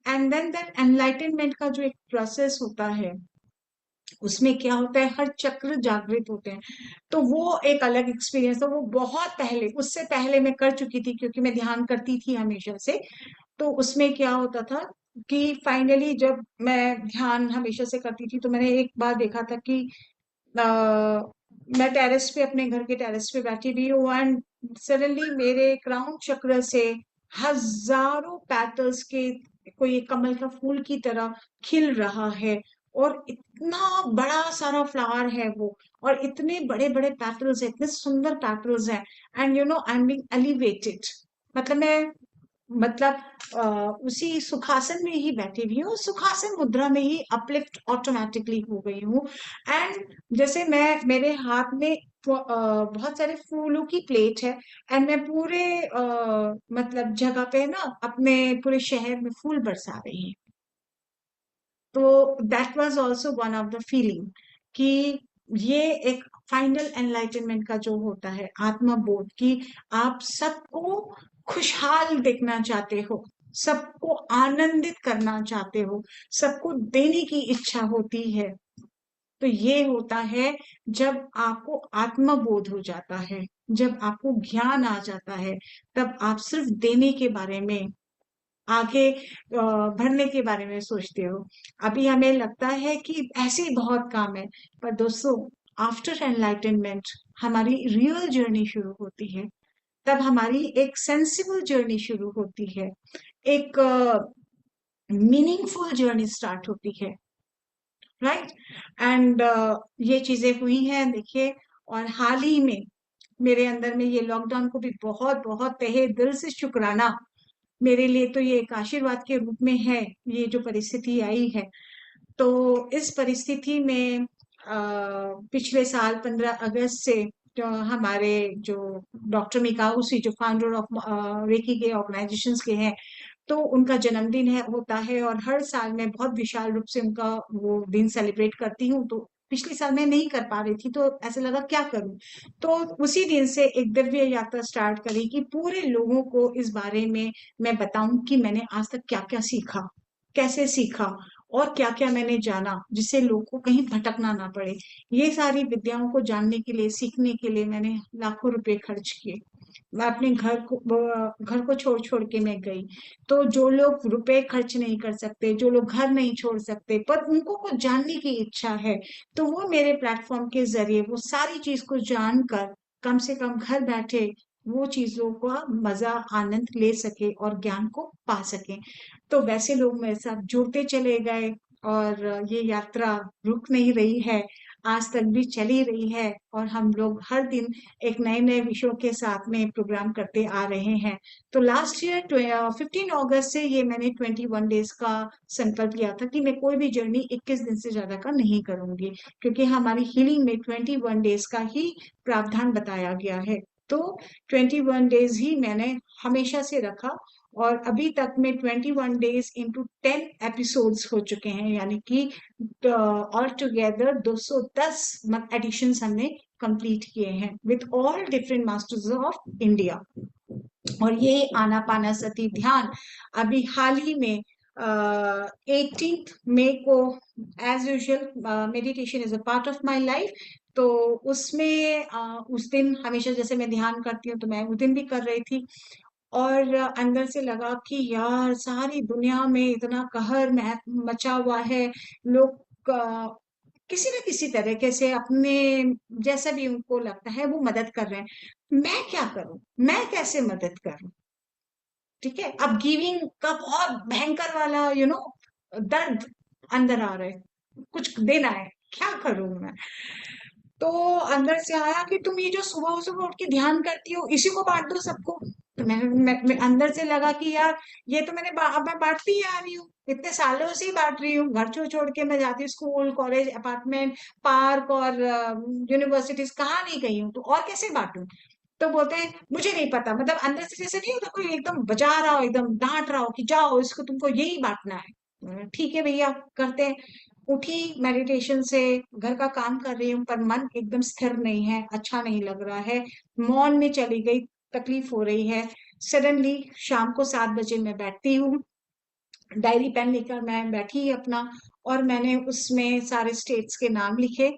एंड देन दैट एनलाइटनमेंट का जो एक प्रोसेस होता है, उसमें क्या होता है, हर चक्र जागृत होते हैं। तो वो एक अलग एक्सपीरियंस था। वो बहुत पहले, उससे पहले मैं कर चुकी थी, क्योंकि मैं ध्यान करती थी हमेशा से। तो उसमें क्या होता था कि फाइनली जब मैं ध्यान हमेशा से करती थी, तो मैंने एक बार देखा था कि अ, मैं टेरेस पे, अपने घर के टेरेस पे बैठी हुई हूँ, एंड सडनली मेरे क्राउन चक्र से हजारों पेटल्स के, कोई एक कमल का फूल की तरह खिल रहा है, और इतना बड़ा सारा फ्लावर है वो, और इतने बड़े बड़े पेटल्स है, इतने सुंदर पेटल्स हैं, and I am being elevated. मतलब मैं, मतलब उसी सुखासन में ही बैठी हुई हूँ, सुखासन मुद्रा में ही अपलिफ्ट ऑटोमेटिकली हो गई हूँ। एंड जैसे मेरे हाथ में बहुत सारे फूलों की प्लेट है, एंड मैं पूरे मतलब जगह पे ना, अपने पूरे शहर में फूल बरसा रही हूँ। तो that was also one of the feeling, कि ये एक फाइनल एनलाइटनमेंट का जो होता है, आत्मा बोध, कि आप सबको खुशहाल देखना चाहते हो, सबको आनंदित करना चाहते हो, सबको देने की इच्छा होती है, तो ये होता है जब आपको आत्मबोध हो जाता है, जब आपको ज्ञान आ जाता है, तब आप सिर्फ देने के बारे में, आगे बढ़ने के बारे में सोचते हो। अभी हमें लगता है कि ऐसे ही बहुत काम है, पर दोस्तों, आफ्टर एनलाइटनमेंट हमारी रियल जर्नी शुरू होती है। तब हमारी एक सेंसिबल जर्नी शुरू होती है, एक मीनिंगफुल जर्नी स्टार्ट होती है, राइट। एंड ये चीजें हुई हैं, देखिए। और हाल ही में मेरे अंदर में ये लॉकडाउन को भी बहुत बहुत तहे दिल से शुक्राना, मेरे लिए तो ये एक आशीर्वाद के रूप में है, ये जो परिस्थिति आई है। तो इस परिस्थिति में पिछले साल 15 अगस्त से जो हमारे जो डॉक्टर मिकाउसी, जो फाउंडर ऑफ रेकी के ऑर्गेनाइजेशंस के हैं, तो उनका जन्मदिन है होता है, और हर साल मैं बहुत विशाल रूप से उनका वो दिन सेलिब्रेट करती हूँ। तो पिछले साल मैं नहीं कर पा रही थी, तो ऐसा लगा क्या करूं। तो उसी दिन से एक दिव्य यात्रा स्टार्ट करी कि पूरे लोगों को इस बारे में मैं बताऊं कि मैंने आज तक क्या क्या सीखा, कैसे सीखा, और क्या क्या मैंने जाना, जिससे लोगों को कहीं भटकना ना पड़े। ये सारी विद्याओं को जानने के लिए, सीखने के लिए मैंने लाखों रुपए खर्च किए। मैं अपने घर को छोड़ छोड़ के मैं गई। तो जो लोग रुपए खर्च नहीं कर सकते, जो लोग घर नहीं छोड़ सकते, पर उनको कुछ जानने की इच्छा है, तो वो मेरे प्लेटफॉर्म के जरिए वो सारी चीज को जानकर कम से कम घर बैठे वो चीजों का मजा आनंद ले सके और ज्ञान को पा सके। तो वैसे लोग मेरे साथ जुड़ते चले गए, और ये यात्रा रुक नहीं रही है, आज तक भी चली रही है। और हम लोग हर दिन एक नए नए विषयों के साथ में प्रोग्राम करते आ रहे हैं। तो लास्ट ईयर 15 अगस्त से ये मैंने 21 डेज का संकल्प लिया था कि मैं कोई भी जर्नी 21 दिन से ज्यादा का नहीं करूंगी, क्योंकि हमारी हीलिंग में 21 डेज का ही प्रावधान बताया गया है। तो 21 डेज ही मैंने हमेशा से रखा, और अभी तक में 21 डेज इंटू 10 एपिसोड्स हो चुके हैं, यानी कि ऑल टुगेदर 210 एडिशंस हमने कंप्लीट किए हैं with all different masters of India. और ये आनापाना सती ध्यान अभी हाल ही में 18 मई को, as usual meditation is a part of my life. तो उसमें उस दिन हमेशा जैसे मैं ध्यान करती हूँ, तो मैं उस दिन भी कर रही थी। और अंदर से लगा कि यार, सारी दुनिया में इतना कहर मचा हुआ है, लोग किसी न किसी तरीके से अपने जैसा भी उनको लगता है वो मदद कर रहे हैं। मैं क्या करूं, मैं कैसे मदद करूं? ठीक है, अब गिविंग का बहुत भयंकर वाला दर्द अंदर आ रहा है, कुछ देना है, क्या करूं मैं? तो अंदर से आया कि तुम ये जो सुबह सुबह उठ के ध्यान करती हो, इसी को बांट दो सबको। तो मैं अंदर से लगा कि यार, ये तो अब मैं बांटती ही आ रही हूँ, इतने सालों से ही बांट रही हूँ। घर छोड़ छोड़ के मैं जाती हूँ, स्कूल, कॉलेज, अपार्टमेंट, पार्क और यूनिवर्सिटीज, कहाँ नहीं गई हूँ, तो और कैसे बांटूं? तो बोलते हैं मुझे नहीं पता, मतलब अंदर से जैसे नहीं होता, कोई एकदम बजा रहा हो, एकदम डांट रहा हो कि जाओ इसको, तुमको यही बांटना है। ठीक है भैया, करते हैं। उठी मेडिटेशन से, घर का काम कर रही हूँ, पर मन एकदम स्थिर नहीं है, अच्छा नहीं लग रहा है, मॉल में चली गई, तकलीफ हो रही है। सडनली शाम को 7 बजे मैं बैठती हूँ, डायरी पेन लेकर मैं बैठी अपना, और मैंने उसमें सारे स्टेट्स के नाम लिखे।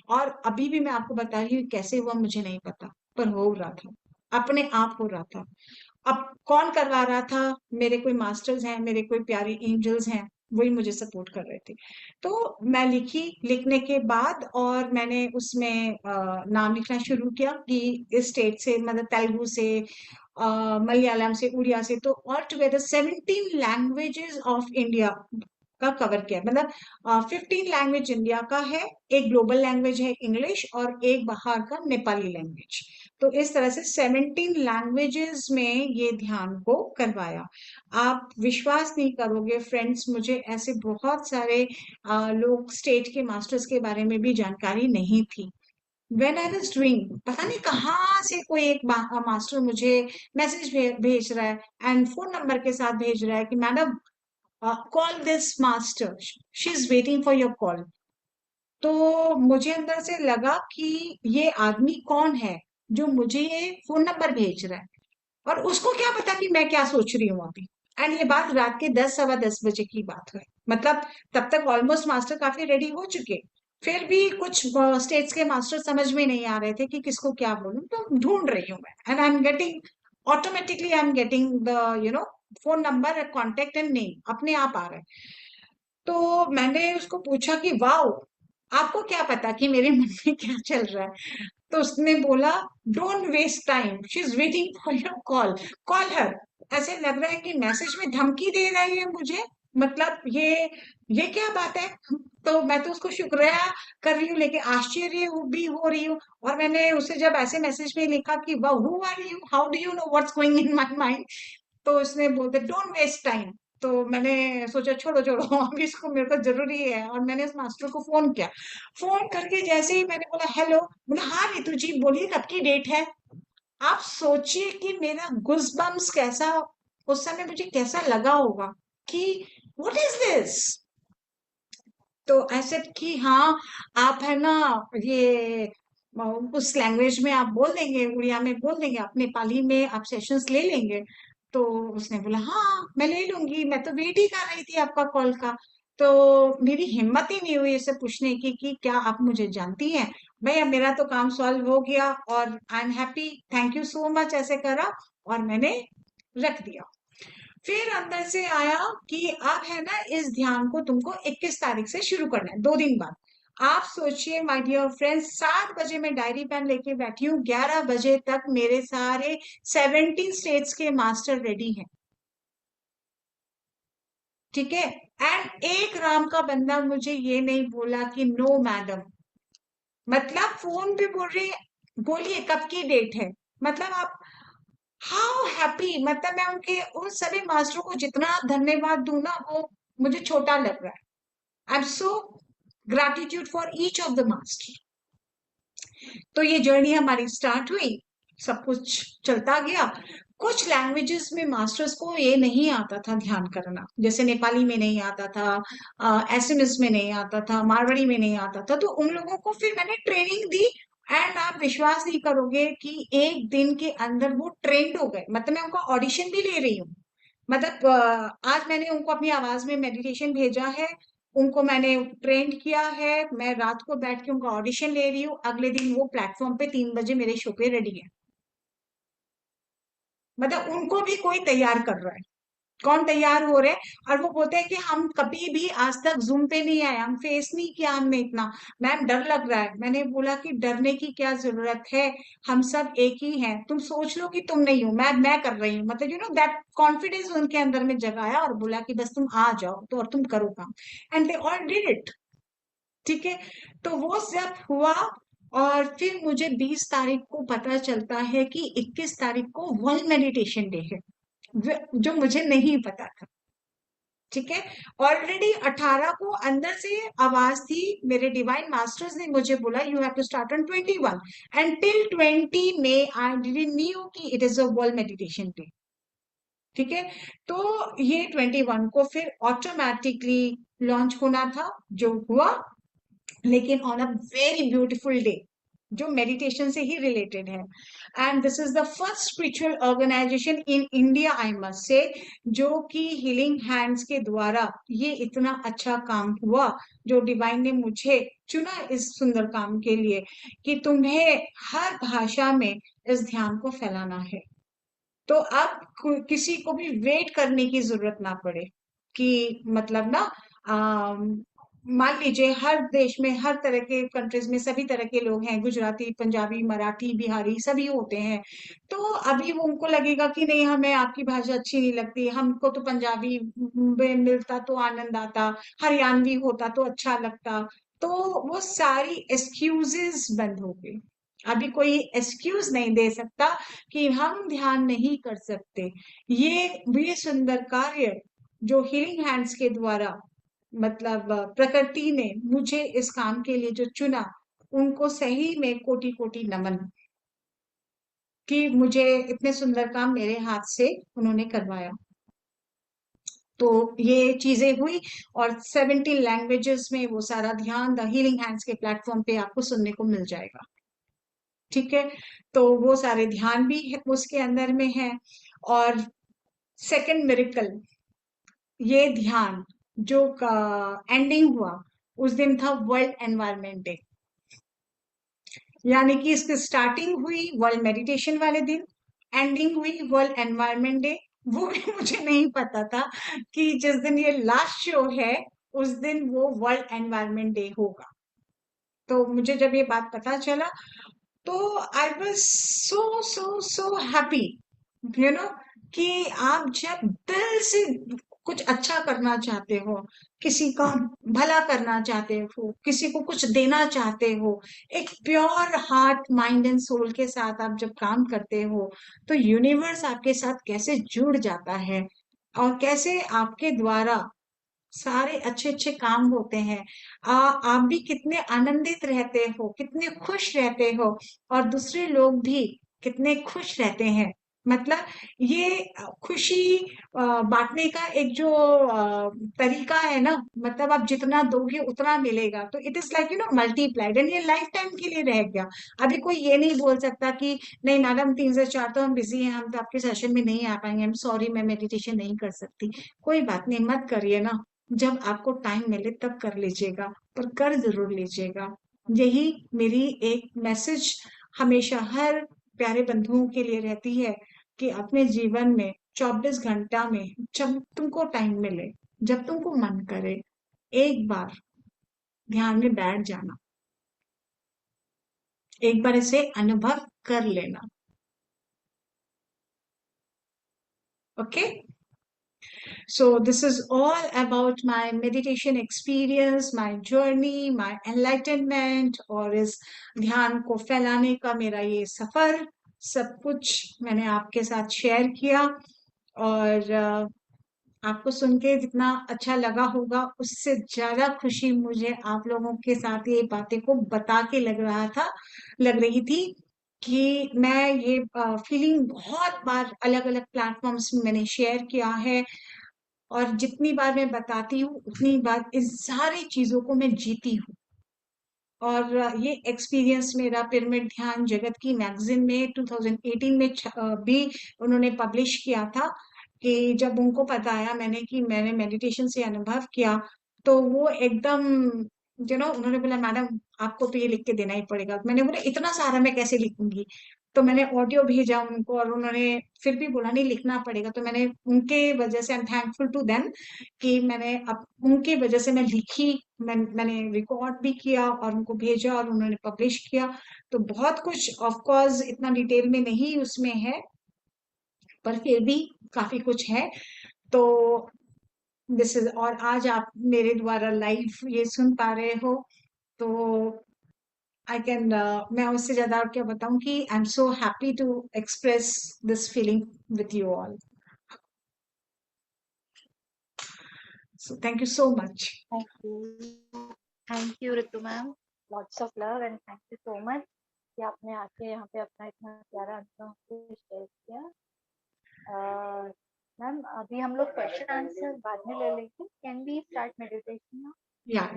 और अभी भी मैं आपको बता रही हूँ कैसे हुआ, मुझे नहीं पता, पर हो रहा था, अपने आप हो रहा था। अब कौन करवा रहा था? मेरे कोई मास्टर्स हैं, मेरे कोई प्यारे एंजल्स हैं, वही मुझे सपोर्ट कर रहे थे। तो मैं लिखी, लिखने के बाद और मैंने उसमें नाम लिखना शुरू किया कि इस स्टेट से, मतलब तेलुगु से, मलयालम से, उड़िया से, तो all together 17 languages of India का कवर किया। मतलब 15 लैंग्वेज इंडिया का है, एक ग्लोबल लैंग्वेज है इंग्लिश, और एक बाहर का नेपाली लैंग्वेज। तो इस तरह से 17 लैंग्वेजेस में ये ध्यान को करवाया। आप विश्वास नहीं करोगे फ्रेंड्स, मुझे ऐसे बहुत सारे लोग, स्टेट के मास्टर्स के बारे में भी जानकारी नहीं थी। व्हेन आई वाज डूइंग, पता नहीं कहाँ से कोई एक मास्टर मुझे मैसेज भेज रहा है, एंड फोन नंबर के साथ भेज रहा है कि madam, call this master, she is waiting for your call. तो मुझे अंदर से लगा कि ये आदमी कौन है जो मुझे ये फोन नंबर भेज रहा है, और उसको क्या पता कि मैं क्या सोच रही हूँ अभी। एंड ये बात रात के 10 सवा 10 बजे की बात है। मतलब तब तक ऑलमोस्ट मास्टर काफी रेडी हो चुके, फिर भी कुछ स्टेट्स के मास्टर समझ में नहीं आ रहे थे कि किसको क्या बोलूं, तो ढूंढ रही हूँ मैं, and I am getting, automatically I am getting the you know phone number, contact and name अपने आप आ रहा है। तो मैंने उसको पूछा कि वाओ, आपको क्या पता कि मेरे मन में क्या चल रहा है? तो उसने बोला, don't waste time, she is waiting for your call, call her. ऐसे लग रहा है कि मैसेज में धमकी दे रही है मुझे, मतलब ये क्या बात है? तो मैं तो उसको शुक्रिया कर रही हूँ, लेकिन आश्चर्य भी हो रही हूँ। और मैंने उसे जब ऐसे मैसेज में लिखा कि वाह, who are you, how do you know what's going in my mind, तो उसने बोलते डोंट वेस्ट टाइम। तो मैंने सोचा छोड़ो छोड़ो अभी इसको, मेरे को जरूरी है, और मैंने उस मास्टर को फोन किया। फोन करके जैसे ही मैंने बोला हेलो, बोला हाँ रितु जी बोलिए, कब की डेट है? आप सोचिए कि मेरा गुज बम्स कैसा, उस समय मुझे कैसा लगा होगा कि व्हाट इज दिस। तो ऐसे कि हाँ, आप है ना, ये उस लैंग्वेज में आप बोल देंगे, उड़िया में बोल देंगे, आप नेपाली में आप सेशंस ले लेंगे? तो उसने बोला हाँ मैं ले लूंगी, मैं तो वेट ही कर रही थी आपका कॉल का। तो मेरी हिम्मत ही नहीं हुई इसे पूछने की कि क्या आप मुझे जानती हैं? भैया मेरा तो काम सॉल्व हो गया और I am happy, thank you so much, ऐसे करा और मैंने रख दिया। फिर अंदर से आया कि अब है ना, इस ध्यान को तुमको 21 तारीख से शुरू करना है, 2 दिन बाद। आप सोचिए माय डियर फ्रेंड्स, 7 बजे मैं डायरी पेन लेके बैठी हूँ, 11 बजे तक मेरे सारे 17 स्टेट्स के मास्टर रेडी हैं। ठीक है, एंड एक राम का बंदा मुझे ये नहीं बोला कि नो मैडम, मतलब फोन पे बोल रही है, बोलिए कब की डेट है? मतलब आप, हाउ हैप्पी, मतलब मैं उनके उन सभी मास्टरों को जितना धन्यवाद दूं ना, वो मुझे छोटा लग रहा है। आई am so gratitude for each of the master. तो ये जर्नी हमारी स्टार्ट हुई, सब कुछ चलता गया। कुछ लैंग्वेजेस में मास्टर्स को ये नहीं आता था ध्यान करना, जैसे नेपाली में नहीं आता था, एसएमएस में नहीं आता था, मारवाड़ी में नहीं आता था, तो उन लोगों को फिर मैंने ट्रेनिंग दी। एंड आप विश्वास नहीं करोगे कि एक दिन के अंदर वो ट्रेंड हो गए, मतलब मैं उनका ऑडिशन भी ले रही हूँ। मतलब आज मैंने उनको अपनी आवाज में मेडिटेशन भेजा है, उनको मैंने ट्रेंड किया है, मैं रात को बैठ के उनका ऑडिशन ले रही हूँ, अगले दिन वो प्लेटफॉर्म पे 3 बजे मेरे शो पे रेडी है। मतलब उनको भी कोई तैयार कर रहा है, कौन तैयार हो रहे हैं? और वो बोलते हैं कि हम कभी भी आज तक जूम पे नहीं आए, हम फेस नहीं किया हमने इतना, मैम डर लग रहा है। मैंने बोला कि डरने की क्या जरूरत है, हम सब एक ही हैं, तुम सोच लो कि तुम नहीं हो, मैं कर रही हूँ, मतलब दैट कॉन्फिडेंस उनके अंदर में जगाया और बोला कि बस तुम आ जाओ तो और तुम करो काम, and they all did it. ठीक है, तो वो सब हुआ। और फिर मुझे 20 तारीख को पता चलता है कि 21 तारीख को वर्ल्ड मेडिटेशन डे है, जो मुझे नहीं पता था। ठीक है, ऑलरेडी 18 को अंदर से आवाज थी, मेरे डिवाइन मास्टर्स ने मुझे बोला you have to start on 21, and till 20 में आई डिडंट न्यू कि it is a world meditation day. ठीक है, तो ये 21 को फिर ऑटोमेटिकली लॉन्च होना था, जो हुआ, लेकिन on a very beautiful day, जो मेडिटेशन से ही रिलेटेड है। And this is the first spiritual organisation in India, I must say, जो कि हीलिंग हैंड्स के द्वारा ये इतना अच्छा काम हुआ, जो डिवाइन ने मुझे चुना इस सुंदर काम के लिए, कि तुम्हें हर भाषा में इस ध्यान को फैलाना है। तो अब किसी को भी वेट करने की जरूरत ना पड़े कि मतलब ना, मान लीजिए हर देश में, हर तरह के कंट्रीज में सभी तरह के लोग हैं, गुजराती, पंजाबी, मराठी, बिहारी सभी होते हैं। तो अभी वो उनको लगेगा कि नहीं हमें आपकी भाषा अच्छी नहीं लगती, हमको तो पंजाबी में मिलता तो आनंद आता, हरियाणवी होता तो अच्छा लगता। तो वो सारी एक्सक्यूजेस बंद हो गई। अभी कोई एक्सक्यूज नहीं दे सकता कि हम ध्यान नहीं कर सकते। ये सुंदर कार्य जो हीलिंग हैंड्स के द्वारा, मतलब प्रकृति ने मुझे इस काम के लिए जो चुना, उनको सही में कोटि कोटि नमन, कि मुझे इतने सुंदर काम मेरे हाथ से उन्होंने करवाया। तो ये चीजें हुई, और 17 लैंग्वेजेस में वो सारा ध्यान द हीलिंग हैंड्स के प्लेटफॉर्म पे आपको सुनने को मिल जाएगा। ठीक है, तो वो सारे ध्यान भी उसके अंदर में है। और सेकंड मिरेकल, ये ध्यान जो एंडिंग हुआ उस दिन था वर्ल्ड एनवायरनमेंट डे। यानी कि इसकी स्टार्टिंग हुई वर्ल्ड मेडिटेशन वाले दिन, एंडिंग हुई वर्ल्ड एनवायरनमेंट डे। वो भी मुझे नहीं पता था कि जिस दिन ये लास्ट शो है उस दिन वो वर्ल्ड एनवायरनमेंट डे होगा। तो मुझे जब ये बात पता चला तो I was so so so happy, you know, कि आप जब दिल से कुछ अच्छा करना चाहते हो, किसी का भला करना चाहते हो, किसी को कुछ देना चाहते हो, एक pure heart mind and soul के साथ आप जब काम करते हो, तो यूनिवर्स आपके साथ कैसे जुड़ जाता है और कैसे आपके द्वारा सारे अच्छे अच्छे काम होते हैं। आप भी कितने आनंदित रहते हो, कितने खुश रहते हो, और दूसरे लोग भी कितने खुश रहते हैं। मतलब ये खुशी बांटने का एक जो तरीका है ना, मतलब आप जितना दोगे उतना मिलेगा, तो it is like multiplied, and ये लाइफ टाइम के लिए रह गया। अभी कोई ये नहीं बोल सकता कि नहीं मैडम 3 से 4 तो हम बिजी हैं, हम तो आपके सेशन में नहीं आ पाएंगे, हम सॉरी मैं मेडिटेशन नहीं कर सकती। कोई बात नहीं, मत करिए ना, जब आपको टाइम मिले तब कर लीजिएगा, पर कर जरूर लीजिएगा। यही मेरी एक मैसेज हमेशा हर प्यारे बंधुओं के लिए रहती है कि अपने जीवन में 24 घंटा में जब तुमको टाइम मिले, जब तुमको मन करे, एक बार ध्यान में बैठ जाना, एक बार इसे अनुभव कर लेना। Okay, so this is all about my meditation experience, my journey, my enlightenment, और इस ध्यान को फैलाने का मेरा ये सफर, सब कुछ मैंने आपके साथ शेयर किया। और आपको सुन के जितना अच्छा लगा होगा उससे ज्यादा खुशी मुझे आप लोगों के साथ ये बातें को बता के लग रही थी कि मैं ये फीलिंग बहुत बार अलग अलग प्लेटफॉर्म्स में मैंने शेयर किया है, और जितनी बार मैं बताती हूँ उतनी बार इस सारी चीजों को मैं जीती हूँ। और ये एक्सपीरियंस मेरा पिरामिड ध्यान जगत की मैगजीन में 2018 में भी उन्होंने पब्लिश किया था, कि जब उनको पता आया मैंने कि मैंने मेडिटेशन से अनुभव किया, तो वो एकदम उन्होंने बोला मैडम आपको तो ये लिख के देना ही पड़ेगा। मैंने बोला इतना सारा मैं कैसे लिखूंगी, तो मैंने ऑडियो भेजा उनको, और उन्होंने फिर भी बोला नहीं लिखना पड़ेगा। तो मैंने उनके वजह से, I am thankful to them, कि मैंने अब उनके वजह से मैं लिखी, मैंने रिकॉर्ड भी किया और उनको भेजा और उन्होंने पब्लिश किया। तो बहुत कुछ ऑफ कोर्स इतना डिटेल में नहीं उसमें है, पर फिर भी काफी कुछ है। तो दिस इज, और आज आप मेरे द्वारा लाइव ये सुन पा रहे हो, तो आई कैन मैं उससे ज्यादा और क्या बताऊं कि I am so happy to express this feeling with you all. So thank you so much. Thank you Ritu ma'am, lots of love and thank you so much कि आपने आके यहाँ पे अपना इतना प्यारा अनुभव शेयर किया। मैम अभी हम लोग क्वेश्चन आंसर बाद में ले लेंगे, can we start meditation now?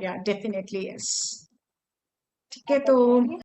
या डेफिनेटली यस। ठीक है, आप तो बताएंगे।